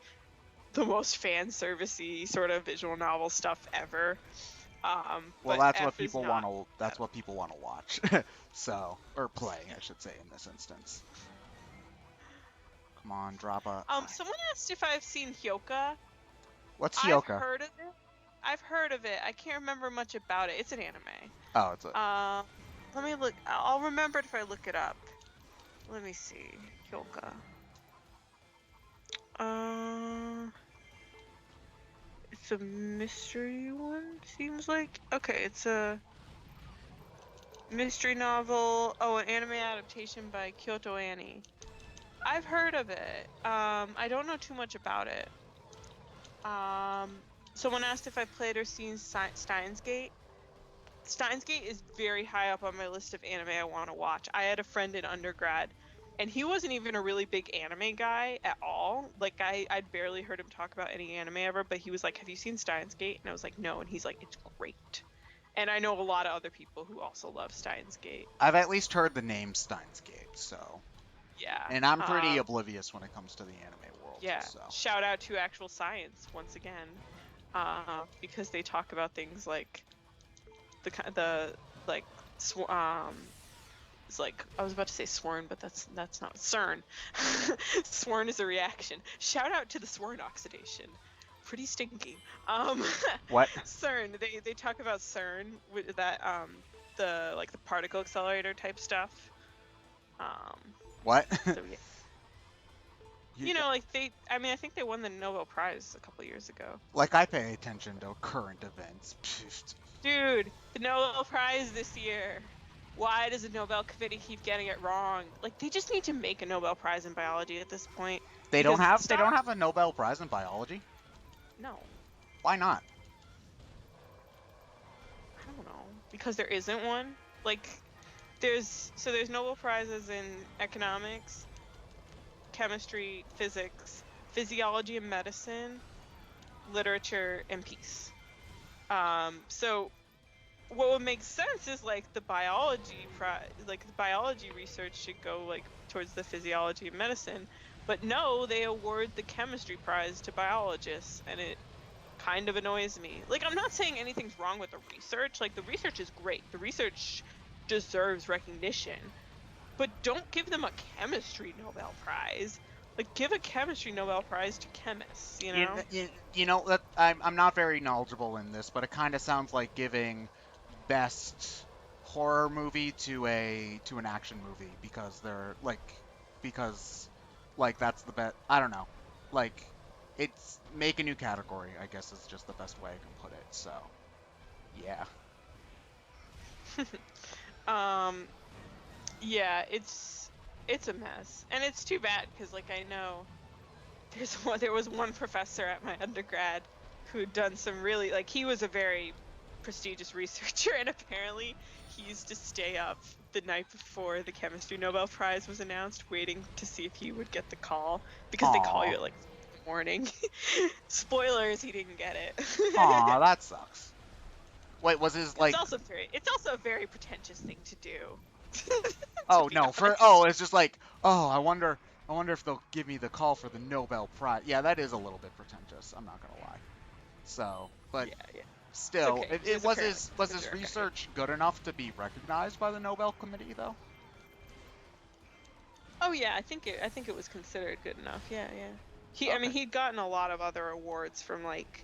the most fan servicey sort of visual novel stuff ever. Well, but that's F what people is want not to. That's what people want to watch. So, or play, I should say, in this instance. Come on, drop a. Someone asked if I've seen Hyoka. What's Hyoka? I've heard of it. I can't remember much about it. It's an anime. Oh, it's a. Let me look. I'll remember it if I look it up. Let me see. Hyoka. It's a mystery one, seems like. Okay, it's a mystery novel. Oh, an anime adaptation by Kyoto Annie. I've heard of it. I don't know too much about it. Someone asked if I played or seen Steins Gate. Steins Gate is very high up on my list of anime I want to watch. I had a friend in undergrad, and he wasn't even a really big anime guy at all. Like, I'd barely heard him talk about any anime ever, but he was like, have you seen Steins Gate? And I was like, no. And he's like, it's great. And I know a lot of other people who also love Steins Gate. I've at least heard the name Steins Gate, so. Yeah. And I'm pretty oblivious when it comes to the anime world. Yeah. So. Shout out to Actual Science once again, because they talk about things like it's like, I was about to say sworn, but that's not CERN. Sworn is a reaction. Shout out to the sworn oxidation. Pretty stinky. What? CERN. They talk about CERN with that the particle accelerator type stuff. What? So yeah. You know, like I think they won the Nobel Prize a couple years ago. Like, I pay attention to current events. Dude, the Nobel Prize this year. Why does the Nobel Committee keep getting it wrong? Like, they just need to make a Nobel Prize in biology at this point. They don't have a Nobel Prize in biology? No. Why not? I don't know. Because there isn't one. Like, there's Nobel Prizes in economics, chemistry, physics, physiology and medicine, literature, and peace. So what would make sense is like the biology research should go like towards the physiology and medicine, but no, they award the chemistry prize to biologists, and it kind of annoys me. Like, I'm not saying anything's wrong with the research. Like, the research is great. The research deserves recognition, but don't give them a chemistry Nobel Prize. Like, give a chemistry Nobel Prize to chemists, you know? You know, that I'm not very knowledgeable in this, but it kind of sounds like giving best horror movie to an action movie because that's the best. I don't know. Like, it's make a new category, I guess, is just the best way I can put it. So, yeah. Yeah, it's a mess, and it's too bad because, like, I know there was one professor at my undergrad who'd done some really, like, he was a very prestigious researcher, and apparently he used to stay up the night before the chemistry Nobel Prize was announced, waiting to see if he would get the call, because they call Aw. you at like 3 in the morning. Spoilers, he didn't get it. Aw, that sucks. Wait, was his like? It's also a very pretentious thing to do. Oh be no, honest. it's just like, oh, I wonder if they'll give me the call for the Nobel Prize. Yeah, that is a little bit pretentious. I'm not gonna lie. So, but Yeah. still, Okay, it was his apparently a jerk, research good enough to be recognized by the Nobel Committee though? Oh yeah, I think it was considered good enough. Yeah. I mean, Okay. he'd gotten a lot of other awards from like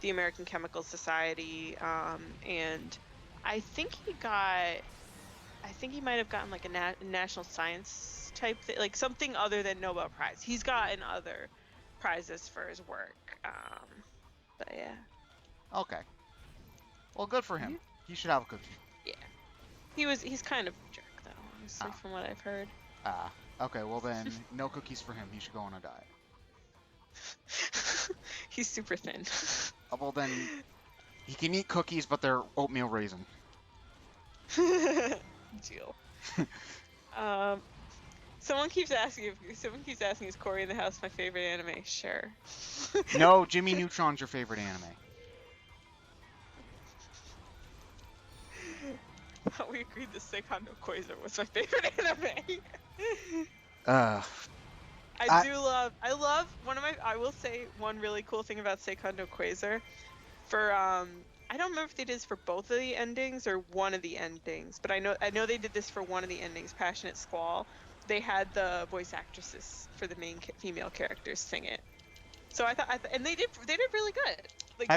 the American Chemical Society, and I think he might have gotten like a national science type thing, like something other than Nobel Prize. He's gotten other prizes for his work. But yeah. Okay. Well, good for him. He should have a cookie. Yeah. He's kind of a jerk though, honestly, from what I've heard. Ah. Okay. Well then, no cookies for him. He should go on a diet. He's super thin. Well then, he can eat cookies, but they're oatmeal raisin. Deal. Someone keeps asking, is Cory in the House my favorite anime? Sure. No, Jimmy Neutron's your favorite anime. We agreed the Seikon no Koizo was my favorite anime. I will say one really cool thing about Seikon no Koizo. I don't remember if they did this for both of the endings or one of the endings, but I know they did this for one of the endings, Passionate Squall. They had the voice actresses for the main female characters sing it. So and they did really good. Like,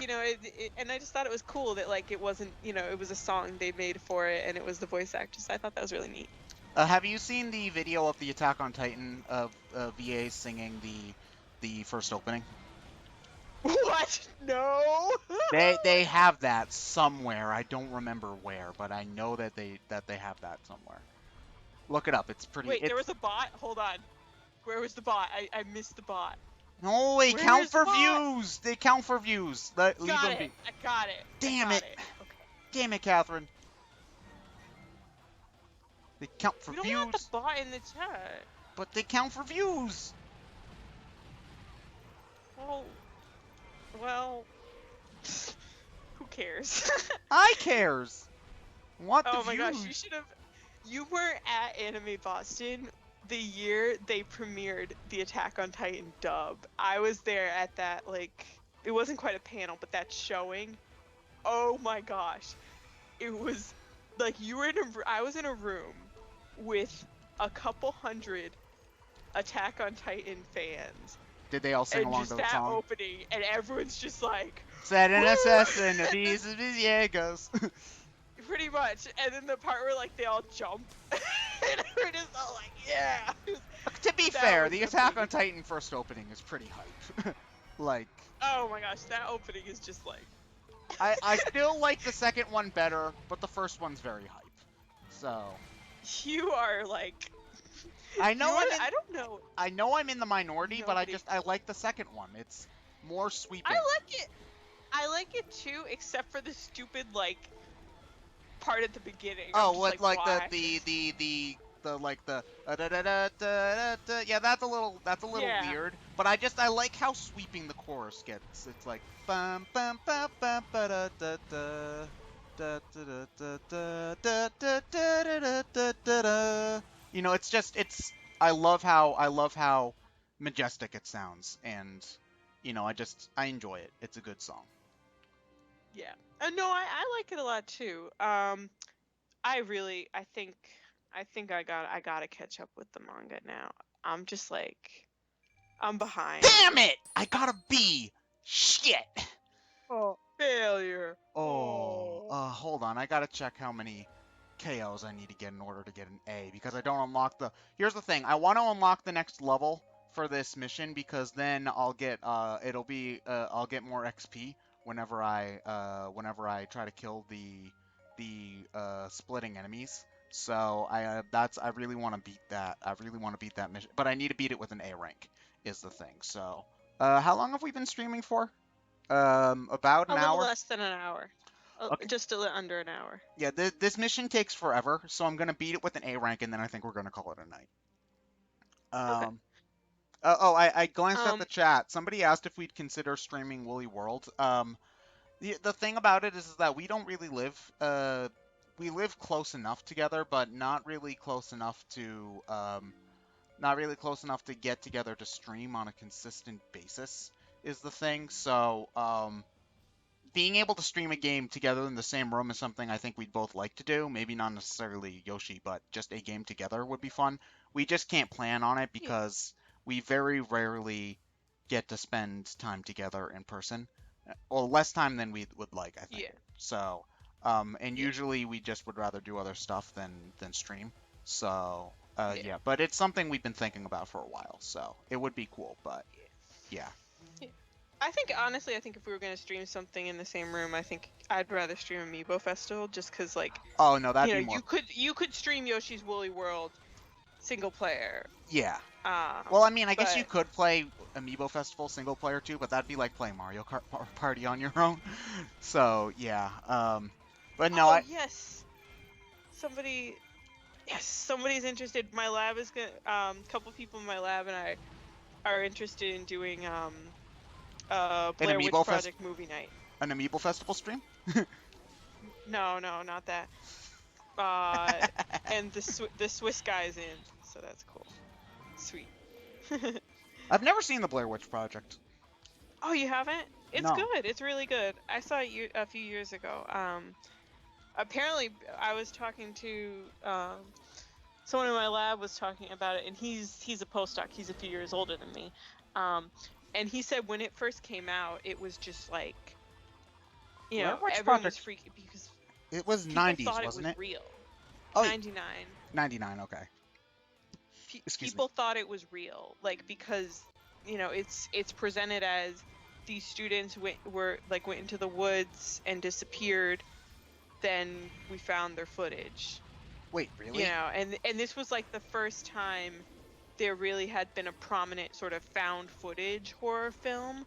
and I just thought it was cool that like it wasn't, it was a song they made for it and it was the voice actress. I thought that was really neat. Have you seen the video of the Attack on Titan of VA singing the first opening? What? No. They have that somewhere. I don't remember where, but I know that they have that somewhere. Look it up. It's pretty. Wait, there was a bot. Hold on. Where was the bot? I missed the bot. No, they count for views. They count for views. Got it. I got it. Damn it. Okay. Damn it, Catherine. They count for views. We don't want the bot in the chat. But they count for views. Well, who cares? I cares. Want the views. Oh my gosh, you were at Anime Boston the year they premiered the Attack on Titan dub. I was there at that, like, it wasn't quite a panel, but that showing. Oh my gosh. It was like I was in a room with a couple hundred Attack on Titan fans. Did they all sing along to the that song? Opening, and everyone's just like, Said an assassin of these Viegos. Pretty much. And then the part where like they all jump and we're just all like, yeah. To be fair, the Attack on Titan first opening is pretty hype. Like, oh my gosh, that opening is just like, I still like the second one better, but the first one's very hype. So you are like, I know I don't know. I know I'm in the minority, but I like the second one. It's more sweeping. I like it too, except for the stupid like part at the beginning. Oh, like why? the like the yeah, that's a little weird. But I like how sweeping the chorus gets. It's like bum bum bum bum ba da da da da da da da da da da da. I love how majestic it sounds, and I enjoy it. It's a good song. Yeah. No, I like it a lot too. I think I gotta catch up with the manga now. I'm just like, I'm behind. Damn it! I got a B. Shit. Oh, failure. Hold on. I gotta check how many KOs I need to get in order to get an A, because I don't unlock the... Here's the thing. I want to unlock the next level for this mission, because then I'll get, I'll get more XP whenever I try to kill the splitting enemies. So I really want to beat that. I really want to beat that mission, but I need to beat it with an A rank is the thing. So, how long have we been streaming for? About A an little hour. less than an hour. Okay. Just under an hour. Yeah, this mission takes forever, so I'm gonna beat it with an A rank, and then I think we're gonna call it a night. Okay. I glanced at Um, the chat. Somebody asked if we'd consider streaming Woolly World. The thing about it is that we don't really live. We live close enough together, but not really close enough to get together to stream on a consistent basis is the thing. So, being able to stream a game together in the same room is something I think we'd both like to do. Maybe not necessarily Yoshi, but just a game together would be fun. We just can't plan on it yeah. because we very rarely get to spend time together in person. Well, less time than we would like, I think. Yeah. So, and Yeah. usually we just would rather do other stuff than stream. So, Yeah. yeah, but it's something we've been thinking about for a while. So it would be cool, but yeah. I think honestly, I think if we were gonna stream something in the same room, I think I'd rather stream Amiibo Festival just because, like, Oh no, that'd you be know, more. you could stream Yoshi's Woolly World single player. Yeah. Well, I mean, I guess you But could play Amiibo Festival single player too, but that'd be like playing Mario Kart Party on your own. So yeah. But no, oh yes, somebody, yes, somebody's interested. My lab is gonna, a couple people in my lab and I are interested in doing Blair Witch Amiibo Project movie night. an Amiibo Festival stream. No, not that. And the Swiss guy's in, so that's cool. Sweet. I've never seen the Blair Witch Project. Oh, you haven't? It's No. good. It's really good. I saw it a few years ago. Apparently, I was talking to someone in my lab was talking about it, and he's a postdoc. He's a few years older than me. And he said when it first came out, it was just like, you Blair know, Witch everyone Project. was freaking because It was people 90s, thought wasn't it it? was real. Oh, 99. 99. Okay. Excuse People thought it was real, like, because, you know, it's presented as these students went into the woods and disappeared. Then we found their footage. Wait, really? You know, and this was like the first time there really had been a prominent sort of found footage horror film.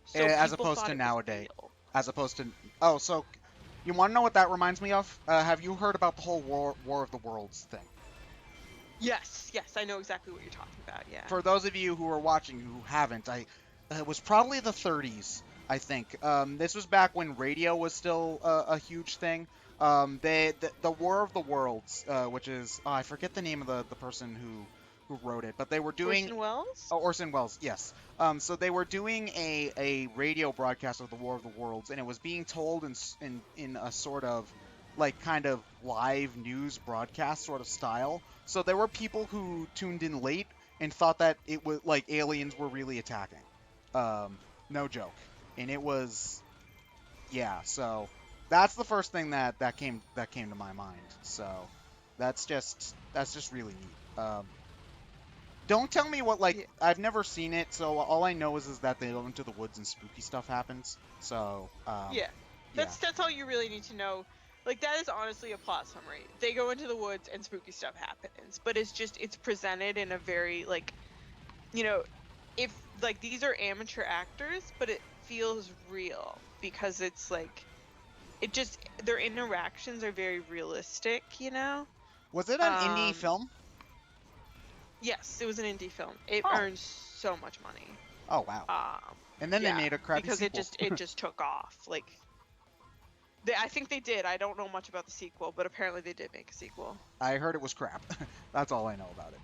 So As people opposed thought to it was nowadays. real. As opposed to. Oh, so you want to know what that reminds me of? Have you heard about the whole War of the Worlds thing? Yes, I know exactly what you're talking about. Yeah. For those of you who are watching who haven't, it was probably the 30s, I think. This was back when radio was still a huge thing. The War of the Worlds, which is I forget the name of the person who wrote it, but they were doing Orson Welles? Orson Welles, yes. So they were doing a radio broadcast of the War of the Worlds, and it was being told in a sort of like kind of live news broadcast sort of style. So there were people who tuned in late and thought that it was like aliens were really attacking. No joke. And it was, yeah. So that's the first thing that came to my mind. So that's just really neat. Don't tell me what Yeah. I've never seen it, so all I know is that they go into the woods and spooky stuff happens. So Yeah. That's all you really need to know. Like, that is honestly a plot summary. They go into the woods and spooky stuff happens, but it's presented in a very, like, you know, if like these are amateur actors, but it feels real because it's like their interactions are very realistic, you know? Was it an indie film? Yes, it was an indie film. It Oh. earned so much money. Oh wow! And then yeah, they made a crappy because sequel. it just took off. Like, I think they did. I don't know much about the sequel, but apparently they did make a sequel. I heard it was crap. That's all I know about it.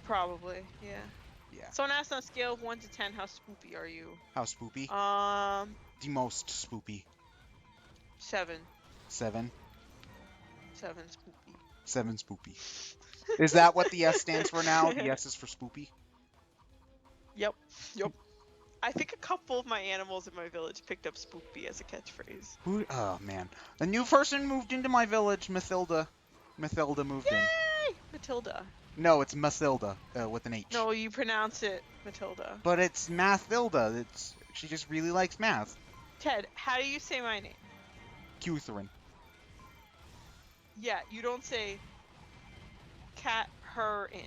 Probably, yeah. Yeah. Someone asked on a scale of 1 to 10, how spoopy are you? How spoopy? The most spoopy. 7. 7. 7 spoopy. 7 spoopy. Is that what the S stands for now? The S is for spoopy? Yep. I think a couple of my animals in my village picked up spoopy as a catchphrase. Who? Oh man, a new person moved into my village. Mathilda moved in. Yay! Matilda. No, it's Mathilda with an H. No, you pronounce it Matilda. But it's Mathilda. She just really likes math. Ted, how do you say my name? Cutherin. Yeah, you don't say her in.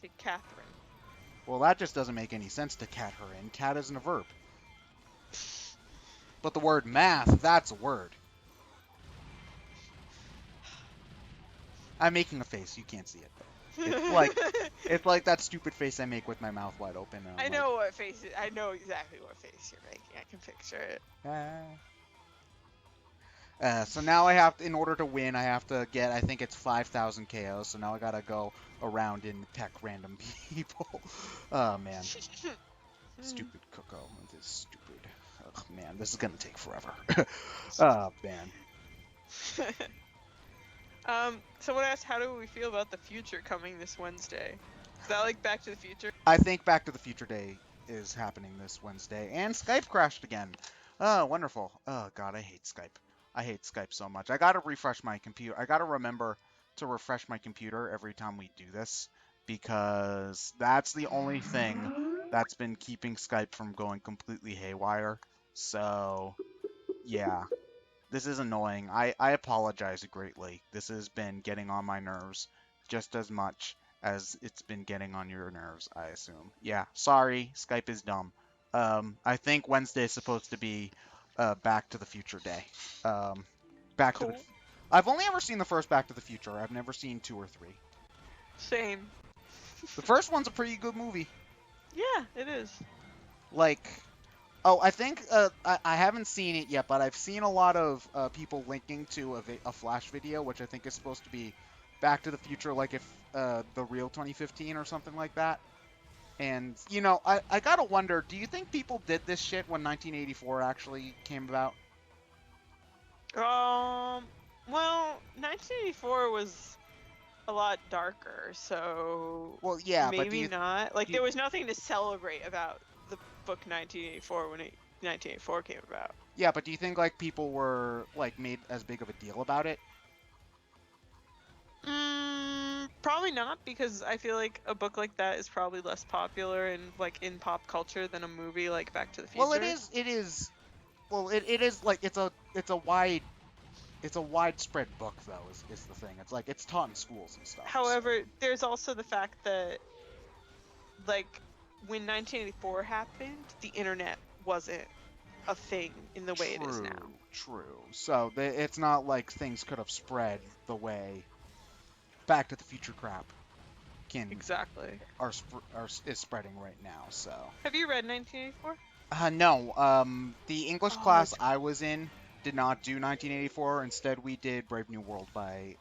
Say Catherine. Well, that just doesn't make any sense to cat her in. Cat isn't a verb. But the word math, that's a word. I'm making a face. You can't see it. It's like that stupid face I make with my mouth wide open. I know what face. I know exactly what face you're making. I can picture it. So now I have to, in order to win, I have to get, I think it's 5,000 KOs. So now I gotta go around and peck random people. Oh man, stupid Cucco. This is stupid. Oh man, this is gonna take forever. Oh man. Someone asked, how do we feel about the future coming this Wednesday? Is that like Back to the Future? I think Back to the Future Day is happening this Wednesday, and Skype crashed again. Oh, wonderful. Oh god, I hate Skype. I hate Skype so much. I gotta refresh my computer. I gotta remember to refresh my computer every time we do this, because that's the only thing that's been keeping Skype from going completely haywire. So, yeah. This is annoying. I apologize greatly. This has been getting on my nerves just as much as it's been getting on your nerves, I assume. Yeah, sorry. Skype is dumb. I think Wednesday is supposed to be Back to the Future Day. Back to the. I've only ever seen the first Back to the Future. I've never seen 2 or 3. Same. The first one's a pretty good movie. Yeah, it is. Like, oh, I think I haven't seen it yet, but I've seen a lot of people linking to a Flash video, which I think is supposed to be Back to the Future, like if the real 2015 or something like that. And, you know, I gotta wonder, do you think people did this shit when 1984 actually came about? Well, 1984 was a lot darker, so well, yeah, maybe not. Like, there was nothing to celebrate about the book 1984 when 1984 came about. Yeah, but do you think, like, people were, like, made as big of a deal about it? Probably not, because I feel like a book like that is probably less popular and like in pop culture than a movie like Back to the Future. Well, it is. Well, it is like it's a widespread book though. Is the thing. It's like it's taught in schools and stuff. However, there's also the fact that like when 1984 happened, the internet wasn't a thing in the way it is now. True. So it's not like things could have spread the way Back to the Future crap exactly is spreading right now. So have you read 1984? No. The English class I was in did not do 1984. Instead, we did Brave New World by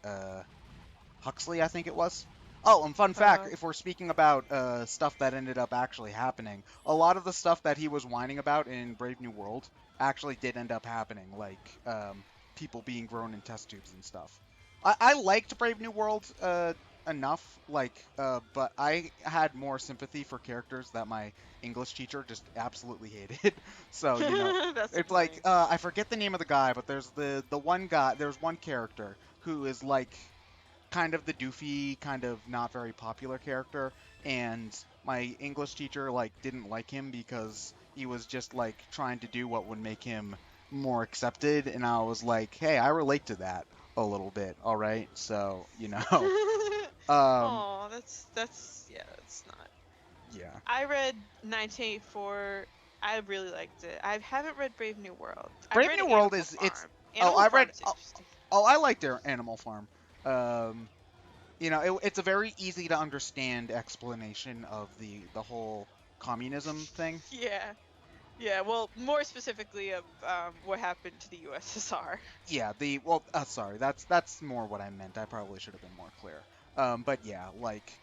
Huxley, I think it was. Oh, and fun fact, if we're speaking about stuff that ended up actually happening, a lot of the stuff that he was whining about in Brave New World actually did end up happening, like people being grown in test tubes and stuff. I liked Brave New World enough, but I had more sympathy for characters that my English teacher just absolutely hated. So, you know, it's like, I forget the name of the guy, but there's the one guy, there's one character who is like kind of the doofy, kind of not very popular character, and my English teacher like didn't like him because he was just like trying to do what would make him more accepted, and I was like, hey, I relate to that a little bit, all right? So, you know. Oh, that's not. Yeah. I read 1984. I really liked it. I haven't read Brave New World. Brave New World is I liked their Animal Farm. You know, it's a very easy to understand explanation of the whole communism thing. Yeah. Yeah, well, more specifically of what happened to the USSR. Yeah, sorry, that's more what I meant. I probably should have been more clear. But yeah, like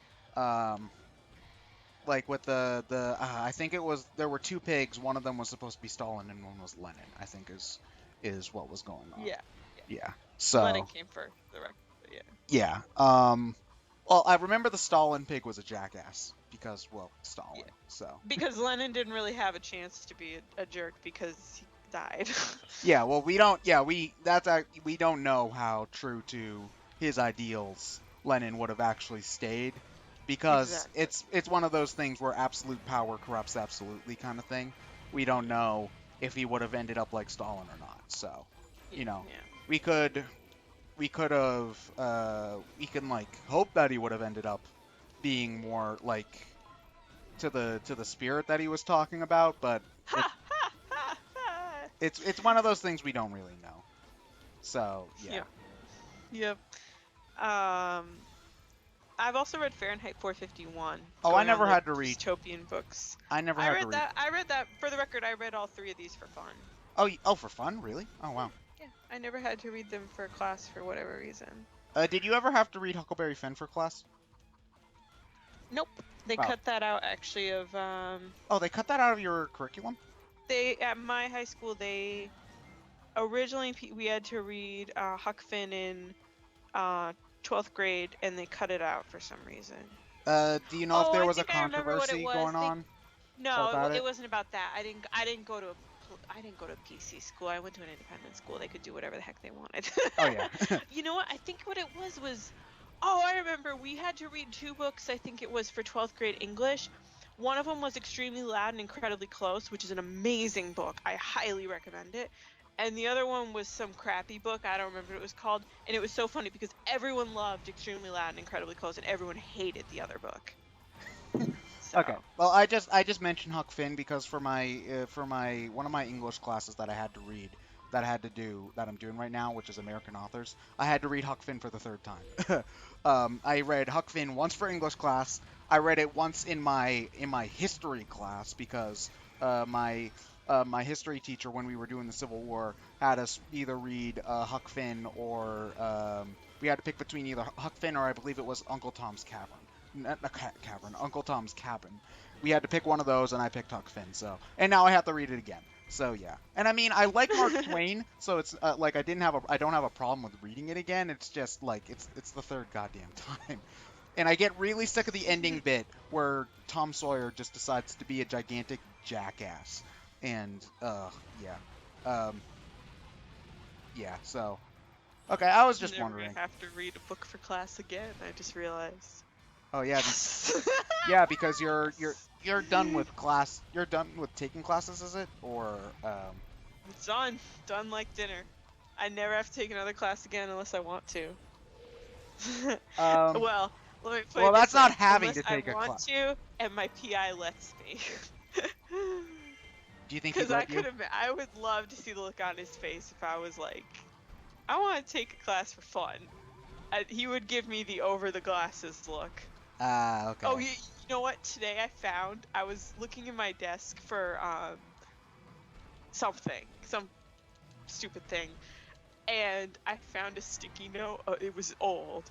with the I think it was there were 2 pigs. One of them was supposed to be Stalin, and one was Lenin. I think is what was going on. Yeah. So Lenin came for the record. But yeah. Well, I remember the Stalin pig was a jackass because, well, Stalin. Yeah. So because Lenin didn't really have a chance to be a jerk because he died. Yeah. Well, we don't know how true to his ideals Lenin would have actually stayed, because it's one of those things where absolute power corrupts absolutely kind of thing. We don't know if he would have ended up like Stalin or not. So, you know, we could we could have we can like hope that he would have ended up being more like to the spirit that he was talking about, but Ha ha ha ha. it's one of those things we don't really know. So yeah. Yep. Yep. Um, I've also read Fahrenheit 451. Oh, I going on never the had to read. dystopian books. I never I had to read read. that. I read that. For the record, I read all 3 of these for fun. Oh, oh, for fun, really? Oh wow. Yeah, I never had to read them for class for whatever reason. Did you ever have to read Huckleberry Finn for class? Nope. They Wow. cut that out actually of Oh, they cut that out of your curriculum? they at my high school they originally we had to read Huck Finn in 12th grade and they cut it out for some reason. Do you know if Oh, there I was a think I remember what it controversy was. going They- on? No, about it it? wasn't about that. I didn't go to a PC school. I went to an independent school. They could do whatever the heck they wanted. Oh yeah. You know what? I think what it was oh, I remember we had to read 2 books. I think it was for 12th grade English. One of them was Extremely Loud and Incredibly Close, which is an amazing book. I highly recommend it. And the other one was some crappy book. I don't remember what it was called. And it was so funny because everyone loved Extremely Loud and Incredibly Close, and everyone hated the other book. So, Okay. Well, I just mentioned Huck Finn because for my one of my English classes that I had to read that I'm doing right now, which is American authors, I had to read Huck Finn for the 3rd time. I read Huck Finn once for English class. I read it once in my history class because my history teacher, when we were doing the Civil War, had us either read Huck Finn or we had to pick between either Huck Finn or I believe it was Uncle Tom's Cavern. Cavern, Uncle Tom's Cabin. We had to pick one of those, and I picked Huck Finn. So, and now I have to read it again. So yeah, and I mean I like Mark Twain, so it's like I don't have a problem with reading it again. It's just like it's the 3rd goddamn time, and I get really sick of the ending bit where Tom Sawyer just decides to be a gigantic jackass, and yeah. So okay, I was just never wondering. gonna have to read a book for class again. I just realized. Oh yeah. Yeah, because you're done with class. You're done with taking classes, is it? Or It's done like dinner. I never have to take another class again unless I want to. Well, let me put well, it that's this way. not having Unless to take I a want class. to, and my PI lets me. Do you think he'd Because I let you? could have, I would love to see the look on his face if I was like, I want to take a class for fun. He would give me the over the glasses look. Ah, okay. Oh, you know what? Today I was looking in my desk for some stupid thing, and I found a sticky note. It was old,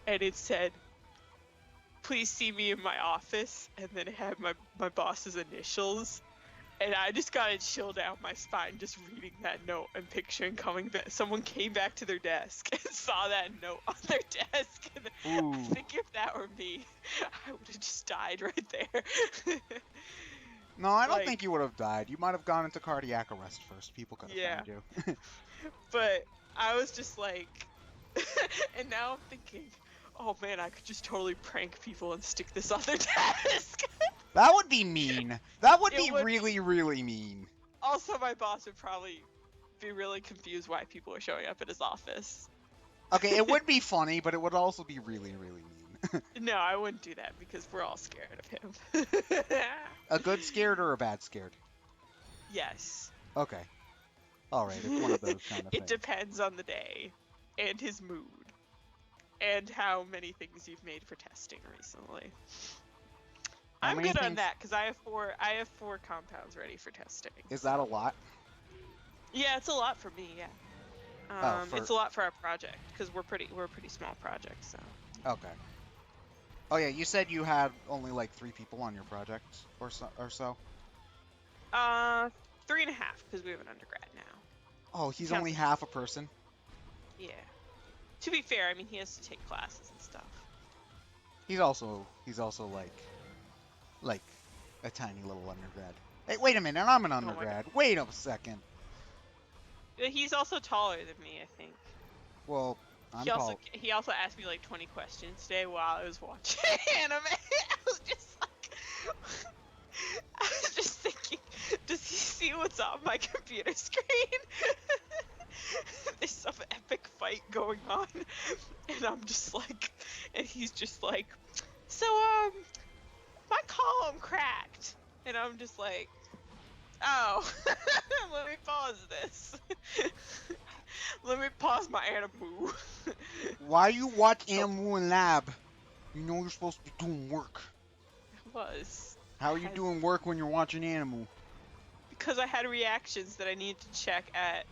and it said, "Please see me in my office," and then it had my boss's initials. And I just got a chill down my spine just reading that note and picturing coming back. Someone came back to their desk and saw that note on their desk. And I Ooh. think if that were me, I would have just died right there. No, I don't like- think you would have died. You might have gone into cardiac arrest first. People could have Yeah. found you. But I was just like, and now I'm thinking, oh man, I could just totally prank people and stick this on their desk. That would be mean. That would It be would really, really mean. Also, my boss would probably be really confused why people are showing up at his office. Okay, it would be funny, but it would also be really, really mean. No, I wouldn't do that because we're all scared of him. A good scared or a bad scared? Yes. Okay. All right, it's one of those kind of It things. depends on the day and his mood and how many things you've made for testing recently. How I'm many good on things- that because I have four compounds ready for testing. Is that a lot? Yeah, it's a lot for me. Yeah. for- It's a lot for our project because we're a pretty small project. So. Okay. Oh yeah, you said you had only like 3 people on your project or so. 3.5 because we have an undergrad now. Oh, he's Counts only as- half a person. Yeah. To be fair, I mean he has to take classes and stuff. He's also like a tiny little undergrad. Hey, wait a minute, I'm an Oh my undergrad. Wait a second. But he's also taller than me, I think. Well, I'm He also tall. he also asked me like 20 questions today while I was watching anime. I was just like, I was just thinking, does he see what's on my computer screen? there's some epic fight going on, and I'm just like, and he's just like, so my column cracked, and I'm just like, oh, let me pause this. Let me pause my animu. Why you watch So- Animal in lab? You know you're supposed to be doing work. was. How are you doing work when you're watching Animal? Because I had reactions that I needed to check at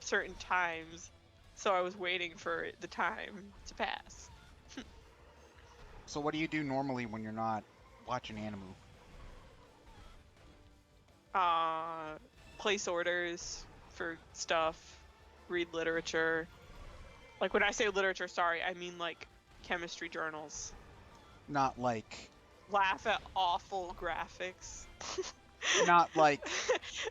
certain times, so I was waiting for the time to pass. So what do you do normally when you're not watching Animal? Place orders for stuff, read literature. Like when I say literature, sorry, I mean like chemistry journals. Not like, Laugh at awful graphics. not like,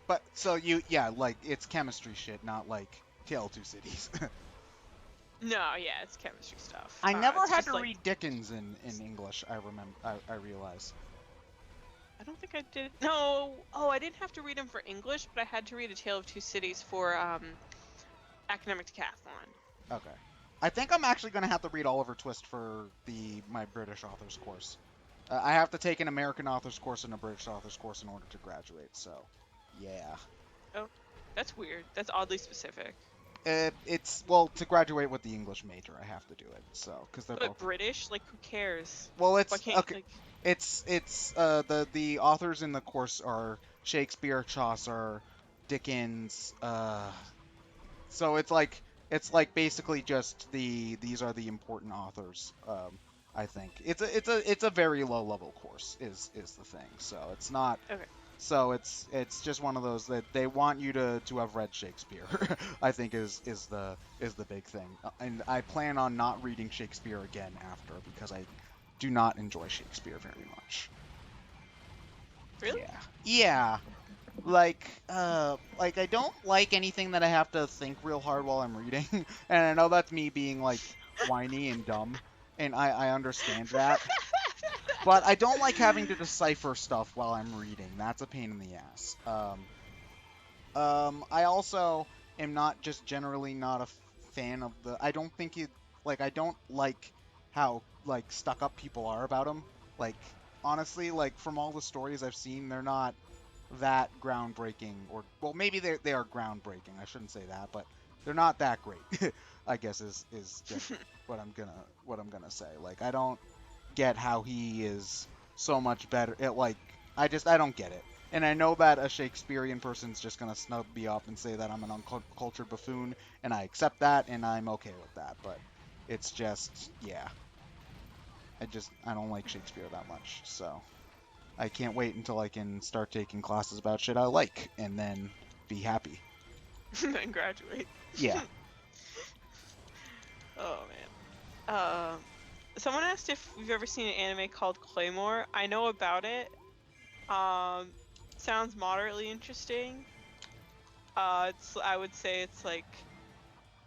but so yeah, like it's chemistry shit, not like Tale of Two Cities. No, yeah, it's chemistry stuff. I never it's had just to like, read Dickens in English. I remember. I realize. I don't think I did. No, oh, I didn't have to read them for English, but I had to read A Tale of Two Cities for academic decathlon. Okay. I think I'm actually gonna have to read Oliver Twist for my British authors course. I have to take an American authors course and a British authors course in order to graduate. So, yeah. Oh, that's weird. That's oddly specific. It's well to graduate with the English major, I have to do it. So, because they're But both. British, like, who cares? Well, Why it's can't okay. like? It's the authors in the course are Shakespeare, Chaucer, Dickens. So it's like basically just these are the important authors. I think it's a very low level course is the thing. So it's not. Okay. So it's just one of those that they want you to have read Shakespeare. I think is the big thing. And I plan on not reading Shakespeare again after because I do not enjoy Shakespeare very much. Really? Yeah. Yeah. Like I don't like anything that I have to think real hard while I'm reading. And I know that's me being like whiny and dumb, and I understand that. But I don't like having to decipher stuff while I'm reading. That's a pain in the ass. I also am not just generally not a fan of the. I don't think it like I don't like how like stuck up people are about them. Like honestly, like from all the stories I've seen, they're not that groundbreaking. Or well, maybe they are groundbreaking. I shouldn't say that, but they're not that great. I guess is just what I'm gonna say. Like I don't get how he is so much better. I don't get it. And I know that a Shakespearean person's just gonna snub me up and say that I'm an uncultured buffoon, and I accept that, and I'm okay with that. But it's just, yeah, I don't like Shakespeare that much, so I can't wait until I can start taking classes about shit I like, and then be happy. Then graduate. Yeah. Oh man. Someone asked if we've ever seen an anime called Claymore. I know about it. Sounds moderately interesting. I would say it's like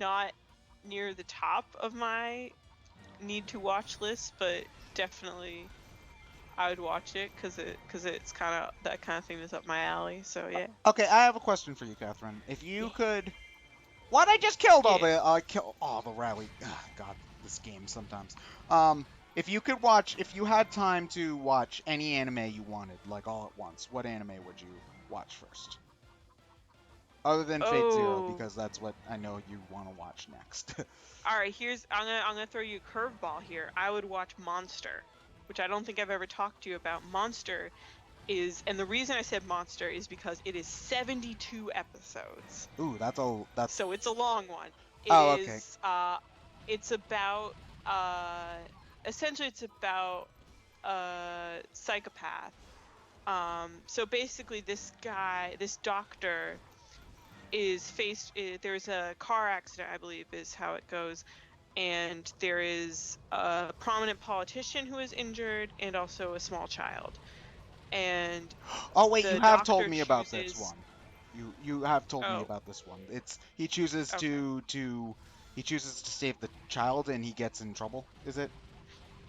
not near the top of my need to watch list, but definitely I would watch it because it's kind of that kind of thing that's up my alley. So yeah. Okay, I have a question for you, Catherine. If you could, what I just killed all the rally. God, this game sometimes. If you had time to watch any anime you wanted, like all at once, what anime would you watch first? Other than Fate Zero, Oh. because that's what I know you want to watch next. All right, I'm gonna throw you a curveball here. I would watch Monster, which I don't think I've ever talked to you about. Monster is, and the reason I said Monster is because it is 72 episodes. Ooh, that's. So it's a long one. Okay. It's about essentially it's about a psychopath. So basically this doctor is faced, there's a car accident, I believe is how it goes, and there is a prominent politician who is injured and also a small child. And Oh wait, the you have told doctor me about this chooses- one. You have told me Oh. about this one. He chooses Okay. he chooses to save the child and he gets in trouble. Is it?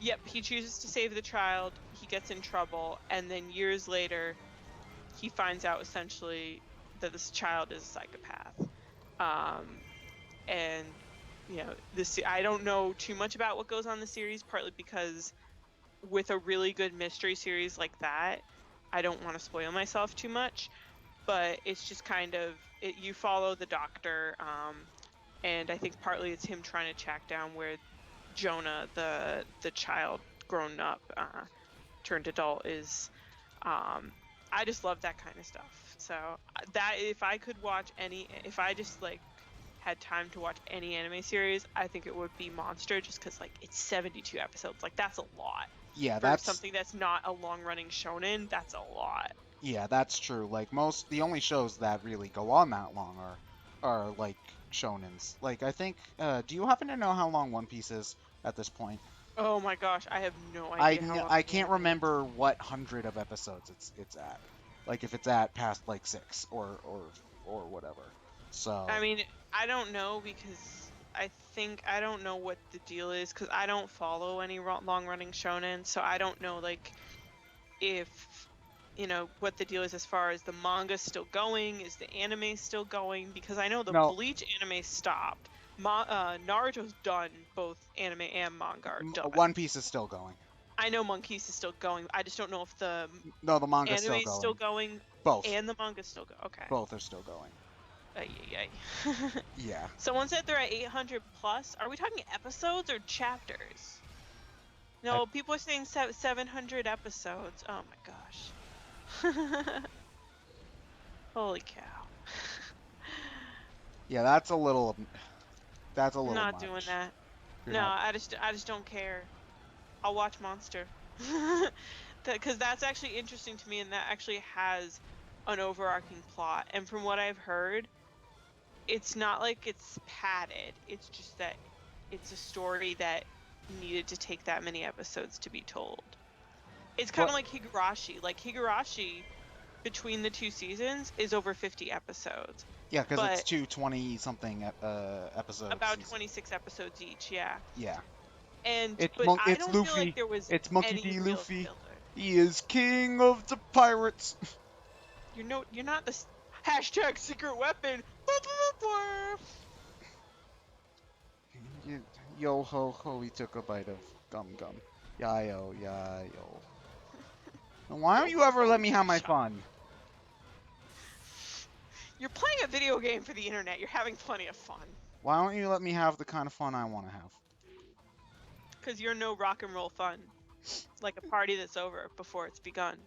Yep, he chooses to save the child, he gets in trouble, and then years later, he finds out essentially that this child is a psychopath. and I don't know too much about what goes on in the series, partly because with a really good mystery series like that, I don't want to spoil myself too much, but it's just kind of you follow the doctor, and I think partly it's him trying to track down where Jonah, the child grown up, turned adult, is. I just love that kind of stuff. So that if I could watch if I just like had time to watch any anime series, I think it would be Monster, just because like it's 72 episodes. Like that's a lot. Yeah, For that's something that's not a long-running shonen, that's a lot. yeah, that's true. Like the only shows that really go on that long are like shonens. Like I think, do you happen to know how long One Piece is at this point? Oh my gosh, I have no idea how long. I can't remember what hundred of episodes it's at. Like if it's at past like 6 or whatever. So I mean, I don't know, because I don't know what the deal is, because I don't follow any long-running shonen, so I don't know like if what the deal is as far as the manga's still going, is the anime still going, because I know the no, Bleach anime stopped. Naruto's done. Both anime and manga are done. One Piece is still going. I know One Piece is still going. I just don't know if the No, the manga's anime still is going. still going Both. and the manga's still going. Okay. Both are still going. Yeah. Someone said they're at 800 plus. Are we talking episodes or chapters? No, people are saying 700 episodes. Oh my gosh. Holy cow. Yeah, that's a little. That's a little. I'm not much. doing that. You're no, not... I just don't care. I'll watch Monster. Because that's actually interesting to me, and that actually has an overarching plot. And from what I've heard, it's not like it's padded. It's just that it's a story that needed to take that many episodes to be told. It's kind of like Higurashi. Like Higurashi, between the 2 seasons, is over 50 episodes. Yeah, because it's 220-something episodes. About 26 episodes each, yeah. Yeah. And it's I don't Luffy. feel like there was it's Monkey any D. real Luffy. filler. He is king of the pirates. You're not the #secret weapon. Yo ho ho, he took a bite of gum gum. Yayo, yayo. Why don't you ever let me have my fun? You're playing a video game for the internet. You're having plenty of fun. Why don't you let me have the kind of fun I want to have? Because you're no rock and roll fun. Like a party that's over before it's begun.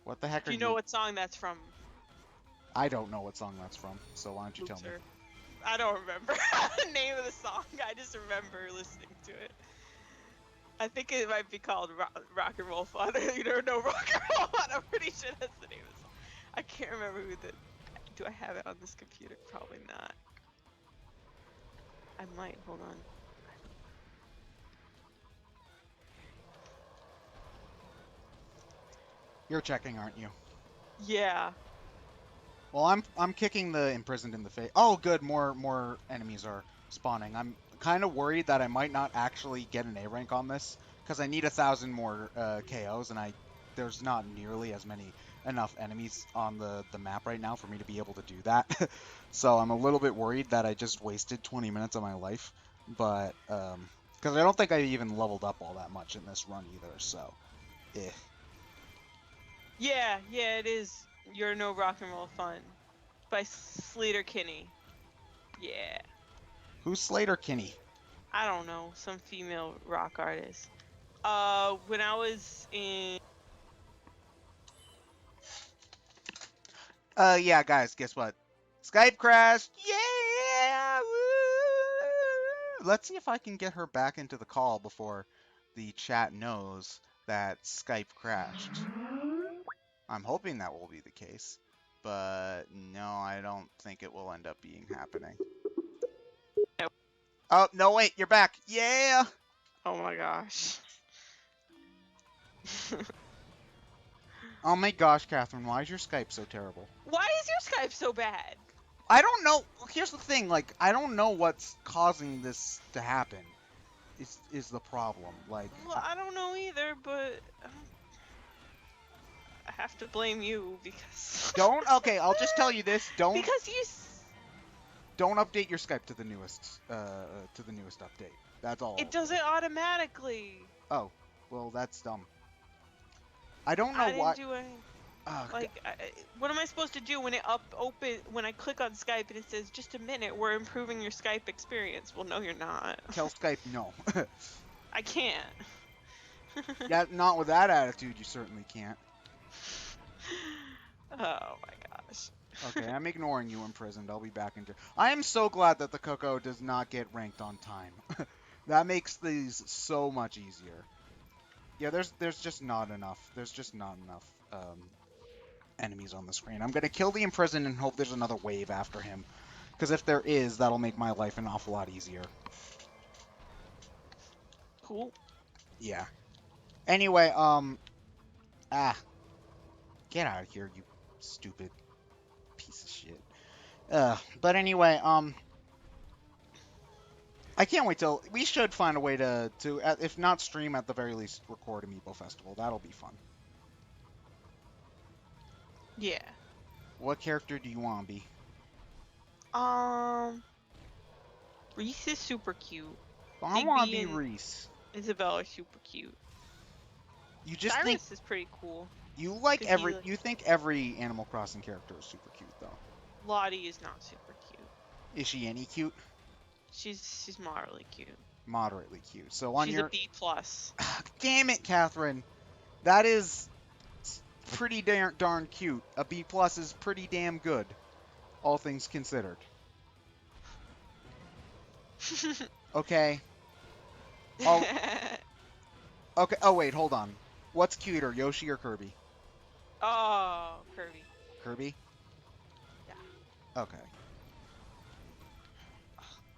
What the heck are you? Do you know what song that's from? I don't know what song that's from, so why don't you tell me? I don't remember the name of the song. I just remember listening to it. I think it might be called Rock and Roll Fun. No Rock and Roll Fun. I'm pretty sure that's the name of the song. I can't remember who did. Do I have it on this computer? Probably not. I might. Hold on. You're checking, aren't you? Yeah. Well, I'm kicking the imprisoned in the face. Oh, good. More enemies are spawning. I'm kind of worried that I might not actually get an A rank on this because I need 1,000 more KOs, and there's not nearly enough enemies on the map right now for me to be able to do that. So I'm a little bit worried that I just wasted 20 minutes of my life, but because I don't think I even leveled up all that much in this run either. So, eh. Yeah, it is. You're no rock and roll fun by Slater Kinney. Yeah. Who's Slater Kinney? I don't know, some female rock artist. When I was in Yeah, guys, guess what? Skype crashed. Yeah! Woo! Let's see if I can get her back into the call before the chat knows that Skype crashed. I'm hoping that will be the case, but no, I don't think it will end up being happening. Nope. Oh, no, wait, you're back. Yeah! Oh my gosh. Oh my gosh, Catherine, why is your Skype so terrible? Why is your Skype so bad? I don't know. Here's the thing, like, I don't know what's causing this to happen. Is the problem. Like, well, I don't know either, but I have to blame you because don't. Okay, I'll just tell you this. Don't. Because don't update your Skype to the newest update. That's all. It does it automatically. Oh, well, that's dumb. I don't know I why. didn't do anything. Oh, What am I supposed to do when when I click on Skype and it says just a minute, we're improving your Skype experience? Well, no, you're not. tell Skype no. I can't. Yeah, not with that attitude. You certainly can't. Oh my gosh. Okay, I'm ignoring you, imprisoned. I'll be back in. I am so glad that the Cucco does not get ranked on time. That makes these so much easier. Yeah, there's just not enough. There's just not enough enemies on the screen. I'm gonna kill the imprisoned and hope there's another wave after him. Because if there is, that'll make my life an awful lot easier. Cool. Yeah. Anyway, get out of here, you stupid piece of shit. But anyway, I can't wait till we should find a way to if not stream, at the very least record Amiibo Festival. That'll be fun. Yeah. What character do you want to be? Reese is super cute. I want to be Reese. Isabella's super cute. You just Cyrus think is pretty cool. you like 'Cause every you think every Animal Crossing character is super cute though. Lottie is not super cute. Is she any cute? She's moderately cute. Moderately cute. So on She's your a B plus. damn it, Catherine. That is pretty darn cute. A B plus is pretty damn good, all things considered. Okay. Oh, okay. Oh wait, hold on. What's cuter, Yoshi or Kirby? Oh, Kirby. Kirby? Yeah. Okay.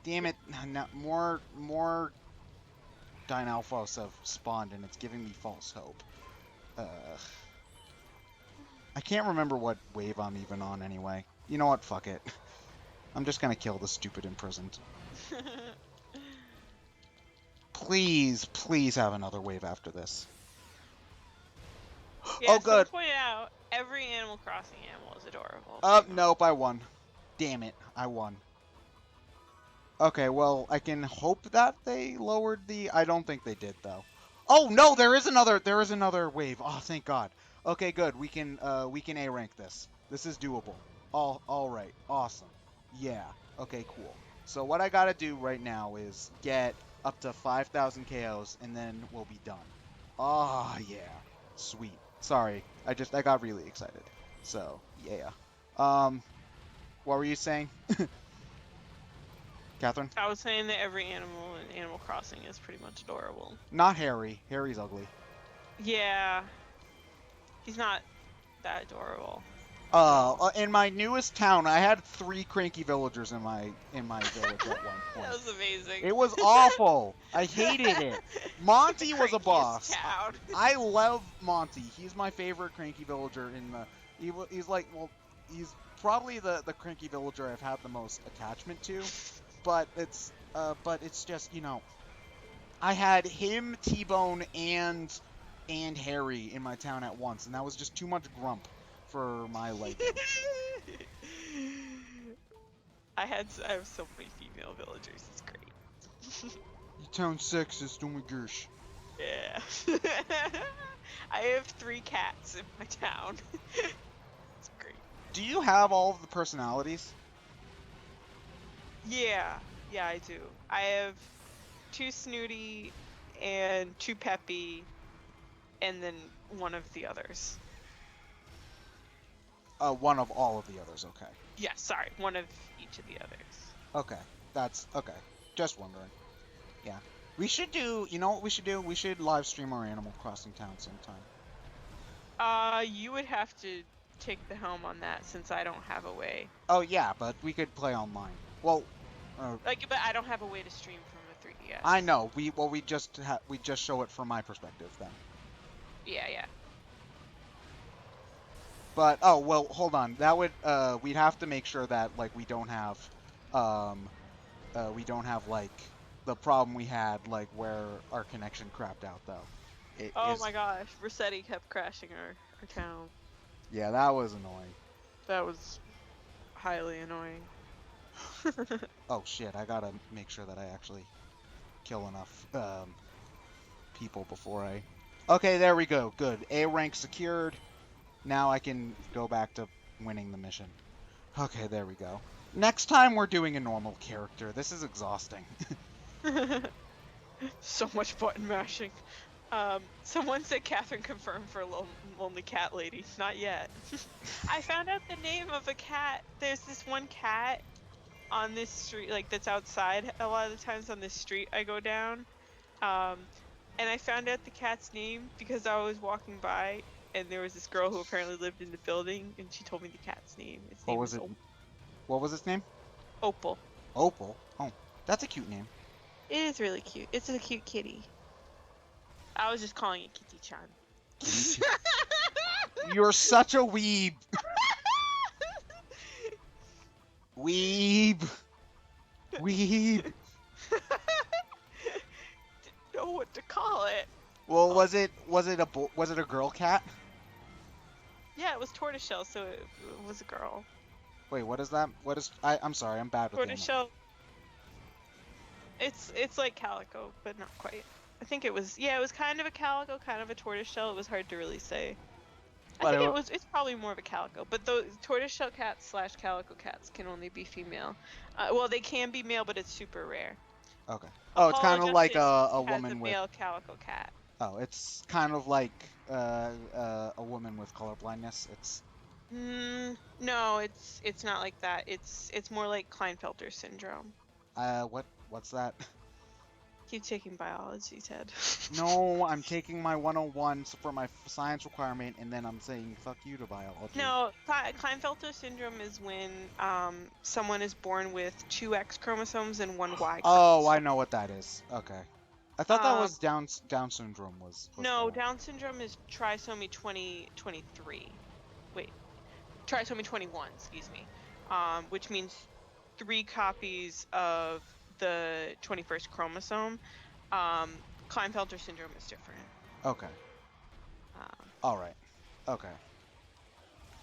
Damn it! Now, more Dynalphos have spawned, and it's giving me false hope. I can't remember what wave I'm even on anyway. You know what? Fuck it. I'm just gonna kill the stupid imprisoned. Please, please have another wave after this. Yeah, Oh, good. So point out, every Animal Crossing animal is adorable. Nope, I won. Damn it, I won. Okay, well, I can hope that they lowered the... I don't think they did, though. Oh, no, there is another wave. Oh, thank God. Okay, good. We can A rank this. This is doable. All right. Awesome. Yeah. Okay, cool. So what I gotta do right now is get up to 5,000 KOs, and then we'll be done. Oh, yeah. Sweet. Sorry. I got really excited. So, yeah. What were you saying? Catherine? I was saying that every animal in Animal Crossing is pretty much adorable. Not Harry. Harry's ugly. Yeah. He's not that adorable. In my newest town, I had 3 cranky villagers in my village at one point. That was amazing. It was awful. I hated it. Monty was a boss. Town. I love Monty. He's my favorite cranky villager in the... He's like, well, he's probably the cranky villager I've had the most attachment to. But it's just, you know, I had him, T-Bone, and Harry in my town at once, and that was just too much grump for my liking. I have so many female villagers. It's great. You town sexist, oh my gosh. Yeah. I have 3 cats in my town. It's great. Do you have all of the personalities? Yeah, I do. I have 2 snooty and 2 peppy, and then one of the others. One of all of the others, okay. Yeah, sorry, one of each of the others. Okay, that's okay. Just wondering. Yeah. We should do, you know what we should do? We should live stream our Animal Crossing town sometime. You would have to take the helm on that since I don't have a way. Oh yeah, but we could play online. Well, but I don't have a way to stream from a 3DS. I know. We just show it from my perspective then. Yeah. But oh well, hold on. That would we'd have to make sure that like we don't have like the problem we had like where our connection crapped out though. My gosh, Rossetti kept crashing our town. Yeah, that was annoying. That was highly annoying. Oh shit, I gotta make sure that I actually kill enough people before I... Okay, there we go. Good. A rank secured. Now I can go back to winning the mission. Okay, there we go. Next time we're doing a normal character. This is exhausting. So much button mashing. Someone said Catherine confirmed for Lonely Cat Lady. Not yet. I found out the name of a cat. There's this one cat on this street, like that's outside a lot of the times on this street I go down. And I found out the cat's name because I was walking by and there was this girl who apparently lived in the building and she told me the cat's name. Its What name was is it? What was its name? Opal. Opal. Oh, that's a cute name. It is really cute. It's a cute kitty. I was just calling it Kitty-chan. You're such a weeb. Weeb. Weeb. Didn't know what to call it. Well, was it a girl cat? Yeah, it was tortoiseshell, so it was a girl. Wait, what is that? What is... I'm sorry, I'm bad with names. Tortoiseshell. It's like calico, but not quite. I think it was, yeah, it was kind of a calico, kind of a tortoiseshell. It was hard to really say. But It's probably more of a calico, but the tortoiseshell cats / calico cats can only be female. Well, they can be male, but it's super rare. Okay. Oh, it's kind of like a Has woman with... male calico cat. Oh, it's kind of like a woman with color blindness. It's... No, it's not like that. It's more like Klinefelter syndrome. What's that? Keep taking biology, Ted. No, I'm taking my 101 for my science requirement, and then I'm saying fuck you to biology. No, Klinefelter syndrome is when someone is born with 2 X chromosomes and 1 Y chromosome. Oh, I know what that is. Okay. I thought that was Down syndrome was No, that. Down syndrome is trisomy 23. Wait. Trisomy 21, excuse me. Which means 3 copies of the 21st chromosome. Klinefelter syndrome is different. Okay. All right. Okay.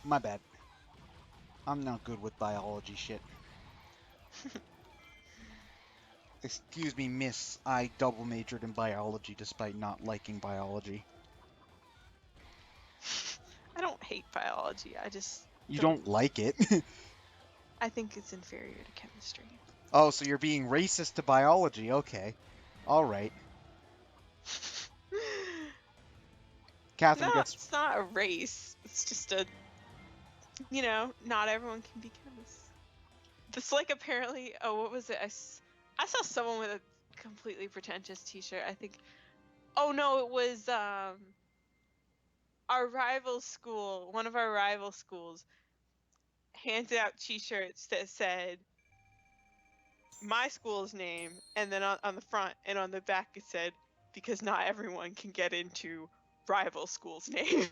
My bad. I'm not good with biology shit. Excuse me, miss. I double majored in biology despite not liking biology. I don't hate biology. I just... You don't like it? I think it's inferior to chemistry. Oh, so you're being racist to biology. Okay. All right. Catherine No, gets... it's not a race. It's just a... You know, not everyone can be chemists. It's like apparently... Oh, what was it? I saw someone with a completely pretentious t-shirt. I think... Oh, no, it was... Our rival school, one of our rival schools, handed out t-shirts that said my school's name, and then on the front and on the back it said, because not everyone can get into rival school's name.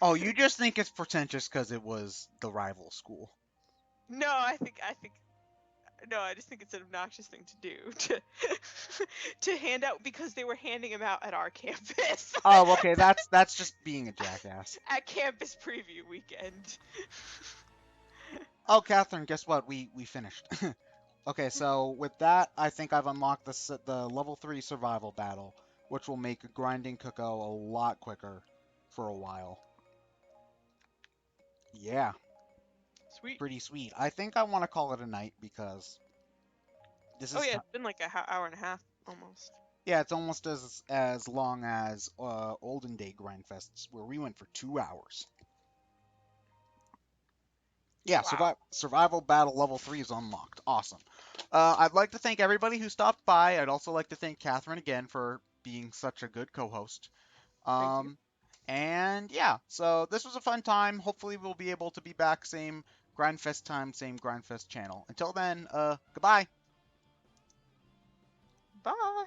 Oh, you just think it's pretentious because it was the rival school. No, I just think it's an obnoxious thing to do to hand out, because they were handing them out at our campus. Oh, okay, that's just being a jackass. At campus preview weekend. Oh, Catherine, guess what? We finished. Okay, so with that, I think I've unlocked the level 3 survival battle, which will make grinding Cucco a lot quicker for a while. Yeah. Sweet. Pretty sweet. I think I want to call it a night because this is... Oh yeah, it's been like an hour and a half almost. Yeah, it's almost as long as olden day Grindfests, where we went for 2 hours. Yeah, Wow. survival battle level 3 is unlocked. Awesome. I'd like to thank everybody who stopped by. I'd also like to thank Catherine again for being such a good co-host. Thank you. And yeah, so this was a fun time. Hopefully we'll be able to be back same Grindfest time, same Grindfest channel. Until then, goodbye. Bye.